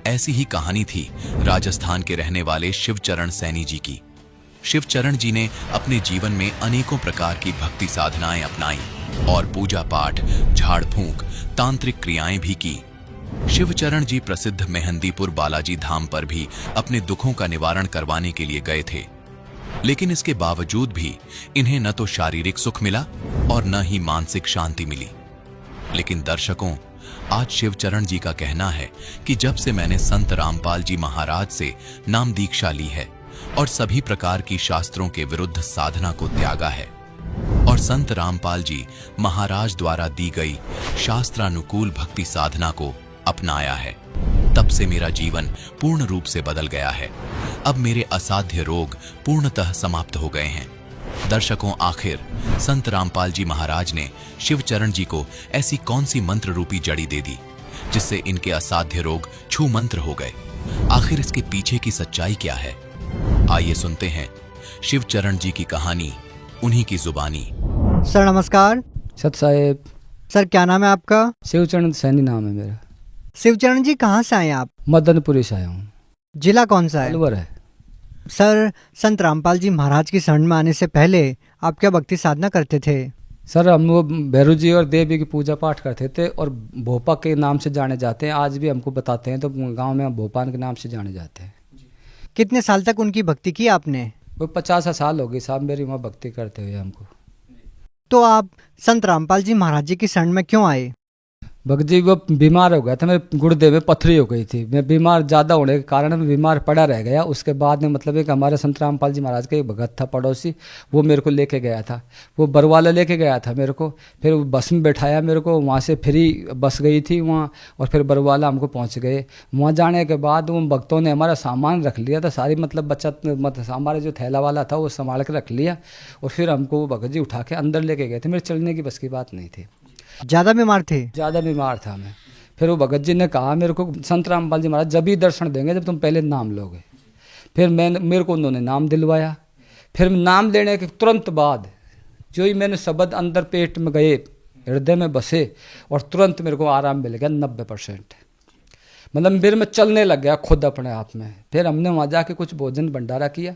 ऐसी ही कहानी थी राजस्थान के रहने वाले शिवचरण सैनी जी की। शिवचरण जी ने अपने जीवन में अनेकों प्रकार की भक्ति साधनाएं अपनाई और पूजा पाठ, झाड़ फूंक, तांत्रिक क्रियाएं भी की। शिवचरण जी प्रसिद्ध मेहंदीपुर बालाजी धाम पर भी अपने दुखों का निवारण करवाने के लिए गए थे, लेकिन इसके बावजूद भी इन्हें न तो शारीरिक सुख मिला और न ही मानसिक शांति मिली। लेकिन दर्शकों, आज शिवचरण जी का कहना है कि जब से मैंने संत रामपाल जी महाराज से नाम दीक्षा ली है और सभी प्रकार की शास्त्रों के विरुद्ध साधना को त्यागा है और संत रामपाल जी महाराज द्वारा दी गई शास्त्रानुकूल भक्ति साधना को अपनाया है, तब से मेरा जीवन पूर्ण रूप से बदल गया है। अब मेरे असाध्य रोग पूर्णतः समाप्त हो गए हैं। दर्शकों, आखिर संत रामपाल जी महाराज ने शिवचरण जी को ऐसी कौन सी मंत्र रूपी जड़ी दे दी जिससे इनके असाध्य रोग छू मंत्र हो गए? आखिर इसके पीछे की सच्चाई क्या है? आइए सुनते हैं शिवचरण जी की कहानी, उन्हीं की जुबानी। सर नमस्कार। सत साहेब। सर क्या नाम है आपका? शिवचरण सैनी नाम है मेरा। शिवचरण जी कहाँ से आए आप? मदनपुरी से आया हूँ। जिला कौन सा है? अलवर है। सर, संत रामपाल जी महाराज की शरण में आने से पहले आप क्या भक्ति साधना करते थे? सर, हम वो भैरू जी और देवी की पूजा पाठ करते थे और भोपा के नाम से जाने जाते हैं। आज भी हमको बताते हैं तो गांव में भोपाल के नाम से जाने जाते हैं। कितने साल तक उनकी भक्ति की आपने? वो 50 साल हो गई साहब मेरी वहाँ भक्ति करते हुए हमको। तो आप संत रामपाल जी महाराज जी की शरण में क्यों आए? भगत जी वो बीमार हो गया था, मेरे गुर्दे में पथरी हो गई थी। मैं बीमार ज़्यादा होने के कारण मैं बीमार पड़ा रह गया। उसके बाद में मतलब एक हमारे संत रामपाल जी महाराज का एक भगत था पड़ोसी, वो मेरे को लेके गया था। वो बरवाला लेके गया था मेरे को, फिर वो बस में बैठाया मेरे को। वहाँ से फ्री बस गई थी वहाँ, और फिर बरवाला हमको पहुँच गए। वहाँ जाने के बाद उन भक्तों ने हमारा सामान रख लिया था, सारी मतलब बचत, मतलब हमारे जो थैला वाला था वो संभाल के रख लिया। और फिर हमको वो भगत जी उठा के अंदर लेके गए थे। मेरे चलने की बस की बात नहीं थी। ज़्यादा बीमार थे? ज़्यादा बीमार था मैं। फिर वो भगत जी ने कहा मेरे को, संत रामपाल जी महाराज जब ही दर्शन देंगे जब तुम पहले नाम लोगे। फिर मेरे को उन्होंने नाम दिलवाया। फिर नाम लेने के तुरंत बाद जो ही मैंने शब्द अंदर पेट में गए, हृदय में बसे, और तुरंत मेरे को आराम मिल गया 90%। मतलब फिर मैं चलने लग गया खुद अपने आप में। फिर हमने वहाँ जाके कुछ भोजन भंडारा किया।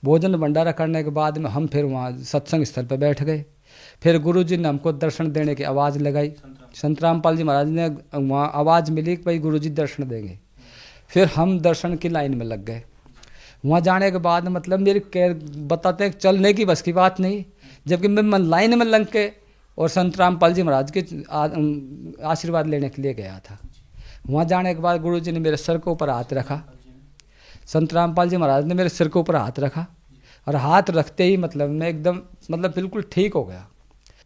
भोजन भंडारा करने के बाद में हम फिर वहाँ सत्संग स्थल पर बैठ गए। फिर गुरु जी ने हमको दर्शन देने की आवाज़ लगाई। संत रामपाल जी महाराज ने वहाँ आवाज़ मिली कि भाई गुरु जी दर्शन देंगे। फिर हम दर्शन की लाइन में लग गए। वहाँ जाने के बाद मतलब मेरी बताते हैं चलने की बस की बात नहीं, जबकि मैं लाइन में लग के और संत रामपाल जी महाराज के आशीर्वाद लेने के लिए गया था। वहाँ जाने के बाद गुरु जी ने मेरे सर के ऊपर हाथ रखा। संत रामपाल जी महाराज ने मेरे सिर के ऊपर हाथ रखा, और हाथ रखते ही मतलब मैं एकदम मतलब बिल्कुल ठीक हो गया।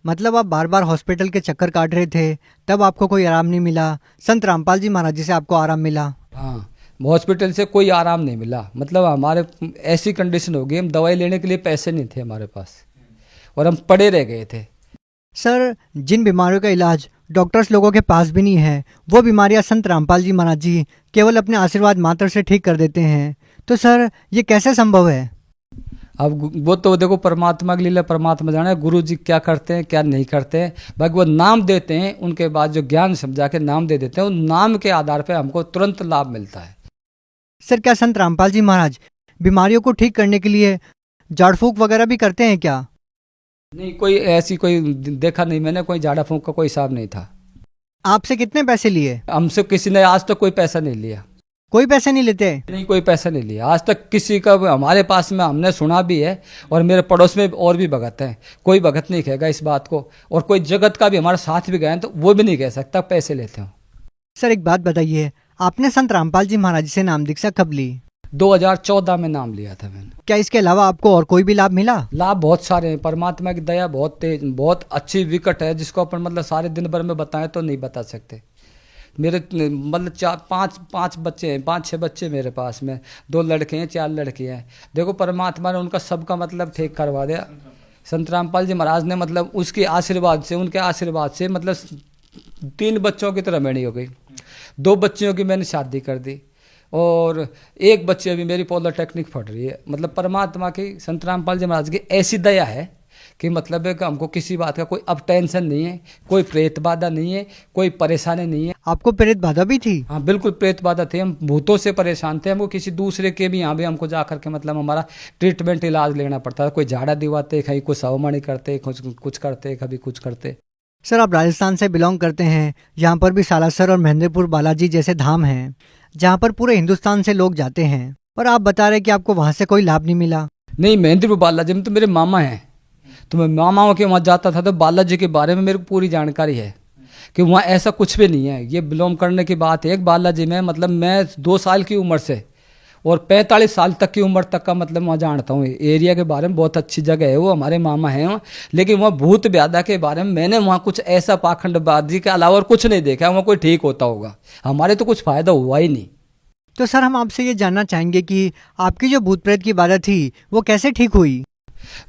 मतलब आप बार बार हॉस्पिटल के चक्कर काट रहे थे, तब आपको कोई आराम नहीं मिला। संत रामपाल जी महाराज जी से आपको आराम मिला? हाँ, हॉस्पिटल से कोई आराम नहीं मिला। मतलब हमारे ऐसी कंडीशन हो गई, हम दवाई लेने के लिए पैसे नहीं थे हमारे पास, और हम पड़े रह गए थे। सर, जिन बीमारियों का इलाज डॉक्टर्स लोगों के पास भी नहीं है, वो बीमारियां संत रामपाल जी महाराज जी केवल अपने आशीर्वाद मात्र से ठीक कर देते हैं। तो सर, ये कैसे संभव है? अब वो तो देखो परमात्मा की लीला, परमात्मा जाने गुरु जी क्या करते हैं क्या नहीं करते हैं। बाकी वो नाम देते हैं, उनके बाद जो ज्ञान समझा के नाम दे देते हैं, उन नाम के आधार पर हमको तुरंत लाभ मिलता है। सर, क्या संत रामपाल जी महाराज बीमारियों को ठीक करने के लिए झाड़ फूंक वगैरह भी करते हैं क्या? नहीं, कोई ऐसी कोई देखा नहीं मैंने, कोई झाड़ा फूंक का कोई हिसाब नहीं था। आपसे कितने पैसे लिए? हमसे किसी ने आज तक कोई पैसा नहीं लिया। कोई पैसे नहीं लेते? नहीं, कोई पैसा नहीं लिया आज तक किसी का। हमारे पास में हमने सुना भी है, और मेरे पड़ोस में और भी भगत हैं, कोई भगत नहीं कहेगा इस बात को, और कोई जगत का भी हमारे साथ भी गए तो वो भी नहीं कह सकता पैसे लेते हो। सर, एक बात बताइए, आपने संत रामपाल जी महाराज से नाम दीक्षा कब ली? 2014 में नाम लिया था मैंने। क्या इसके अलावा आपको और कोई भी लाभ मिला? लाभ बहुत सारे हैं। परमात्मा की दया बहुत तेज, बहुत अच्छी विकट है, जिसको अपन मतलब सारे दिन भर में बताएं तो नहीं बता सकते। मेरे मतलब चार पाँच बच्चे हैं, 5-6 बच्चे मेरे पास में, 2 लड़के हैं, 4 लड़के हैं। देखो परमात्मा ने उनका सबका मतलब ठीक करवा दिया। संत रामपाल जी महाराज ने मतलब उसके आशीर्वाद से, उनके आशीर्वाद से मतलब 3 बच्चों की तरह मैणी हो गई। 2 बच्चियों की मैंने शादी कर दी और 1 बच्ची अभी मेरी पॉलिटेक्निक पढ़ रही है। मतलब परमात्मा की, संत रामपाल जी महाराज की ऐसी दया है कि मतलब है कि हमको किसी बात का कोई अब टेंशन नहीं है, कोई प्रेत बाधा नहीं है, कोई परेशानी नहीं है। आपको प्रेत बाधा भी थी? हाँ बिल्कुल प्रेत बाधा थे, हम भूतों से परेशान थे। हमको किसी दूसरे के भी यहाँ भी हमको जा करके मतलब हमारा ट्रीटमेंट इलाज लेना पड़ता था। कोई झाड़ा दिवाते, कहीं कुछ सवमणि करते, कुछ करते, कभी कुछ करते। सर आप राजस्थान से बिलोंग करते हैं, यहाँ पर भी सालासर और महेंद्रपुर बालाजी जैसे धाम हैं जहाँ पर पूरे हिंदुस्तान से लोग जाते हैं, और आप बता रहे कि आपको वहाँ से कोई लाभ नहीं मिला। नहीं, महेंद्रपुर बालाजी में तो मेरे मामा हैं, तो मैं मामाओं के वहाँ जाता था। तो बालाजी के बारे में मेरे को पूरी जानकारी है कि वहाँ ऐसा कुछ भी नहीं है। ये बिलोंग करने की बात है। एक बालाजी में मतलब मैं 2 साल की उम्र से और 45 साल तक की उम्र तक का मतलब वहाँ जानता हूँ। एरिया के बारे में बहुत अच्छी जगह है, वो हमारे मामा हैं वहाँ। लेकिन वहाँ भूत ब्यादा के बारे में मैंने वहाँ कुछ ऐसा पाखंडबाजी के अलावा और कुछ नहीं देखा। वहाँ कोई ठीक होता होगा, हमारे तो कुछ फायदा हुआ ही नहीं। तो सर हम आपसे ये जानना चाहेंगे कि आपकी जो भूत प्रेत की बाधा थी वो कैसे ठीक हुई?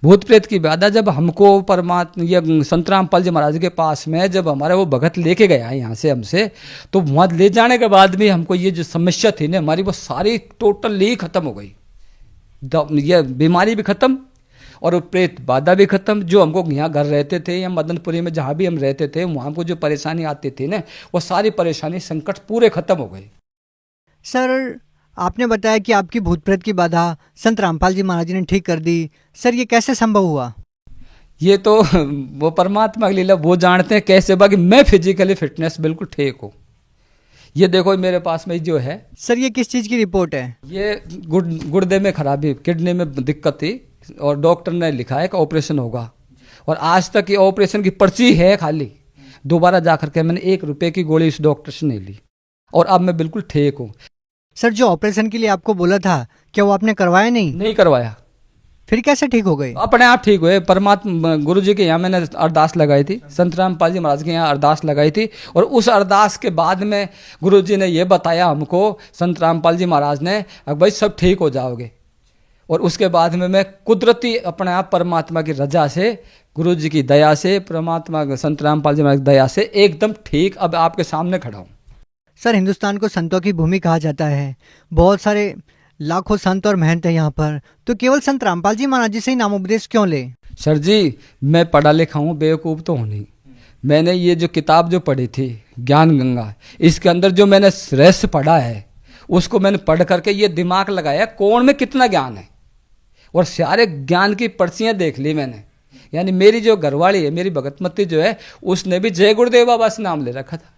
भूत प्रेत की बाधा जब हमको परमात्मा ये संत रामपाल जी महाराज के पास में जब हमारा वो भगत लेके गया यहाँ से हमसे, तो वहाँ ले जाने के बाद भी हमको ये जो समस्या थी ना हमारी, वो सारी टोटली खत्म हो गई। ये बीमारी भी खत्म और वो प्रेत बाधा भी खत्म। जो हमको यहाँ घर रहते थे या मदनपुरी में जहाँ भी हम रहते थे, वहाँ को जो परेशानी आती थी ना, वो सारी परेशानी संकट पूरे खत्म हो गए। सर आपने बताया कि आपकी भूत प्रेत की बाधा संत रामपाल जी महाराज ने ठीक कर दी। सर ये कैसे संभव हुआ? ये तो वो परमात्मा की लीला, वो जानते हैं कैसे। बाकी मैं फिजिकली फिटनेस बिल्कुल ठीक हूँ। ये देखो मेरे पास में जो है। सर ये किस चीज़ की रिपोर्ट है? ये गुर्दे में खराबी, किडनी में दिक्कत थी और डॉक्टर ने लिखा है कि ऑपरेशन होगा। और आज तक ये ऑपरेशन की पर्ची है खाली। दोबारा जा करके मैंने 1 रुपये की गोली इस डॉक्टर से नहीं ली और अब मैं बिल्कुल ठीक हूँ। सर जो ऑपरेशन के लिए आपको बोला था क्या वो आपने करवाया नहीं? नहीं करवाया। फिर कैसे ठीक हो गए? अपने आप ठीक हुए। परमात्मा गुरु जी के यहाँ मैंने अरदास लगाई थी, संत रामपाल जी महाराज के यहाँ अरदास लगाई थी। और उस अरदास के बाद में गुरु जी ने ये बताया हमको, संत रामपाल जी महाराज ने, अब भाई सब ठीक हो जाओगे। और उसके बाद में मैं कुदरती अपने आप परमात्मा की रजा से, गुरु जी की दया से, परमात्मा संत रामपाल जी महाराज की दया से एकदम ठीक अब आपके सामने खड़ा हूँ। सर हिंदुस्तान को संतों की भूमि कहा जाता है, बहुत सारे लाखों संत और महंत हैं यहाँ पर, तो केवल संत रामपाल जी महाराज जी से ही नामोपदेश क्यों ले? सर जी मैं पढ़ा लिखा हूँ, बेवकूफ़ तो हूँ नहीं। मैंने ये जो किताब जो पढ़ी थी ज्ञान गंगा, इसके अंदर जो मैंने रहस्य पढ़ा है उसको मैंने पढ़ करके ये दिमाग लगाया कौन में कितना ज्ञान है, और सारे ज्ञान की पर्चियाँ देख ली मैंने। यानी मेरी जो घरवाली है, मेरी भगतमती जो है, उसने भी जय गुरुदेव बाबा से नाम ले रखा था।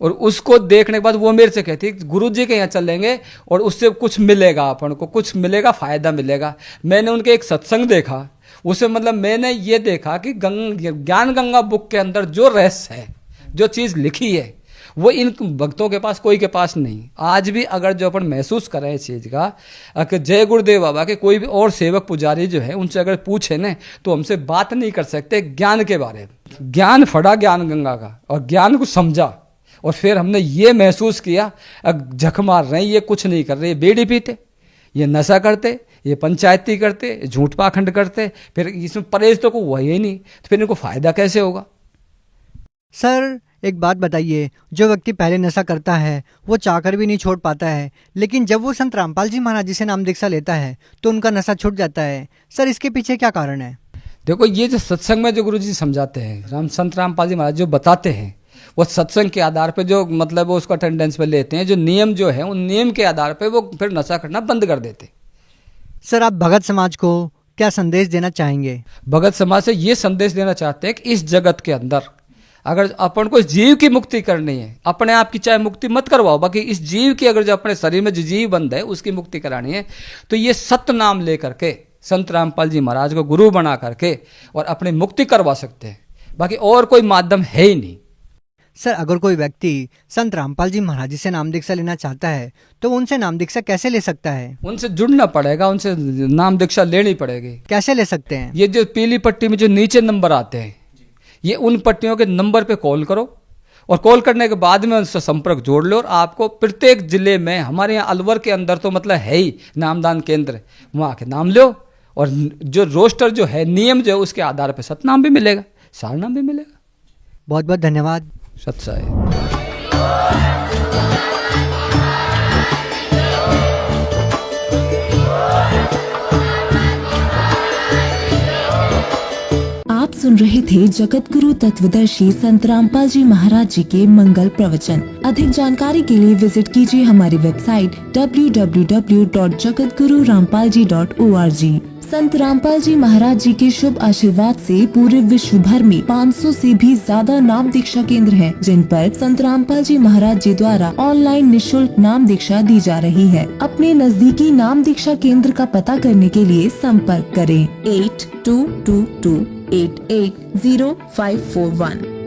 और उसको देखने के बाद वो मेरे से कहती गुरु जी के यहाँ चलेंगे और उससे कुछ मिलेगा, अपन को कुछ मिलेगा, फायदा मिलेगा। मैंने उनके एक सत्संग देखा, उसे मतलब मैंने ये देखा कि ज्ञान गंगा बुक के अंदर जो रहस्य है, जो चीज़ लिखी है, वो इन भक्तों के पास कोई के पास नहीं। आज भी अगर जो अपन महसूस कर रहे हैं इस चीज़ का कि जय गुरुदेव बाबा के कोई भी और सेवक पुजारी जो है उनसे अगर पूछे ना तो हमसे बात नहीं कर सकते ज्ञान के बारे में। ज्ञान फड़ा ज्ञान गंगा का और ज्ञान को समझा, और फिर हमने ये महसूस किया झक मार रहे हैं, ये कुछ नहीं कर रहे, ये बीड़ी पीते, ये नशा करते, ये पंचायती करते, झूठ पाखंड करते, फिर इसमें परहेज तो को हुआ ही नहीं, तो फिर इनको फायदा कैसे होगा? सर एक बात बताइए, जो व्यक्ति पहले नशा करता है वो चाहकर भी नहीं छोड़ पाता है, लेकिन जब वो संत रामपाल जी महाराज जी से नाम दीक्षा लेता है तो उनका नशा छूट जाता है। सर इसके पीछे क्या कारण है? देखो ये जो सत्संग में जो गुरु जी समझाते हैं, संत रामपाल जी महाराज जो बताते हैं, वो सत्संग के आधार पे जो मतलब वो उसको अटेंडेंस पे लेते हैं, जो नियम जो है उन नियम के आधार पे वो फिर नशा करना बंद कर देते। सर आप भगत समाज को क्या संदेश देना चाहेंगे? भगत समाज से ये संदेश देना चाहते हैं कि इस जगत के अंदर अगर अपन को जीव की मुक्ति करनी है, अपने आप की चाहे मुक्ति मत करवाओ, बाकी इस जीव की अगर जो अपने शरीर में जो जीव बंद है उसकी मुक्ति करानी है, तो ये सत्य नाम ले करके संत रामपाल जी महाराज को गुरु बना करके और अपनी मुक्ति करवा सकते हैं। बाकी और कोई माध्यम है ही नहीं। सर अगर कोई व्यक्ति संत रामपाल जी महाराज जी से नाम दीक्षा लेना चाहता है तो उनसे नाम दीक्षा कैसे ले सकता है? उनसे जुड़ना पड़ेगा, उनसे नाम दीक्षा लेनी पड़ेगी। कैसे ले सकते हैं? ये जो पीली पट्टी में जो नीचे नंबर आते हैं, ये उन पट्टियों के नंबर पे कॉल करो और कॉल करने के बाद में उनसे संपर्क जोड़ लो और आपको प्रत्येक जिले में, हमारे यहाँ अलवर के अंदर तो मतलब है ही नामदान केंद्र, वहाँ के नाम लो और जो रोस्टर जो है, नियम जो है, उसके आधार पर सतनाम भी मिलेगा, सारनाम भी मिलेगा। बहुत बहुत धन्यवाद। सत्साई। आप सुन रहे थे जगत गुरु तत्वदर्शी संत रामपाल जी महाराज जी के मंगल प्रवचन। अधिक जानकारी के लिए विजिट कीजिए हमारी वेबसाइट www.jagatgururampalji.org। संत रामपाल जी महाराज जी के शुभ आशीर्वाद से पूरे विश्व भर में 500 से भी ज्यादा नाम दीक्षा केंद्र हैं, जिन पर संत रामपाल जी महाराज जी द्वारा ऑनलाइन निशुल्क नाम दीक्षा दी जा रही है। अपने नजदीकी नाम दीक्षा केंद्र का पता करने के लिए संपर्क करें 8222880541।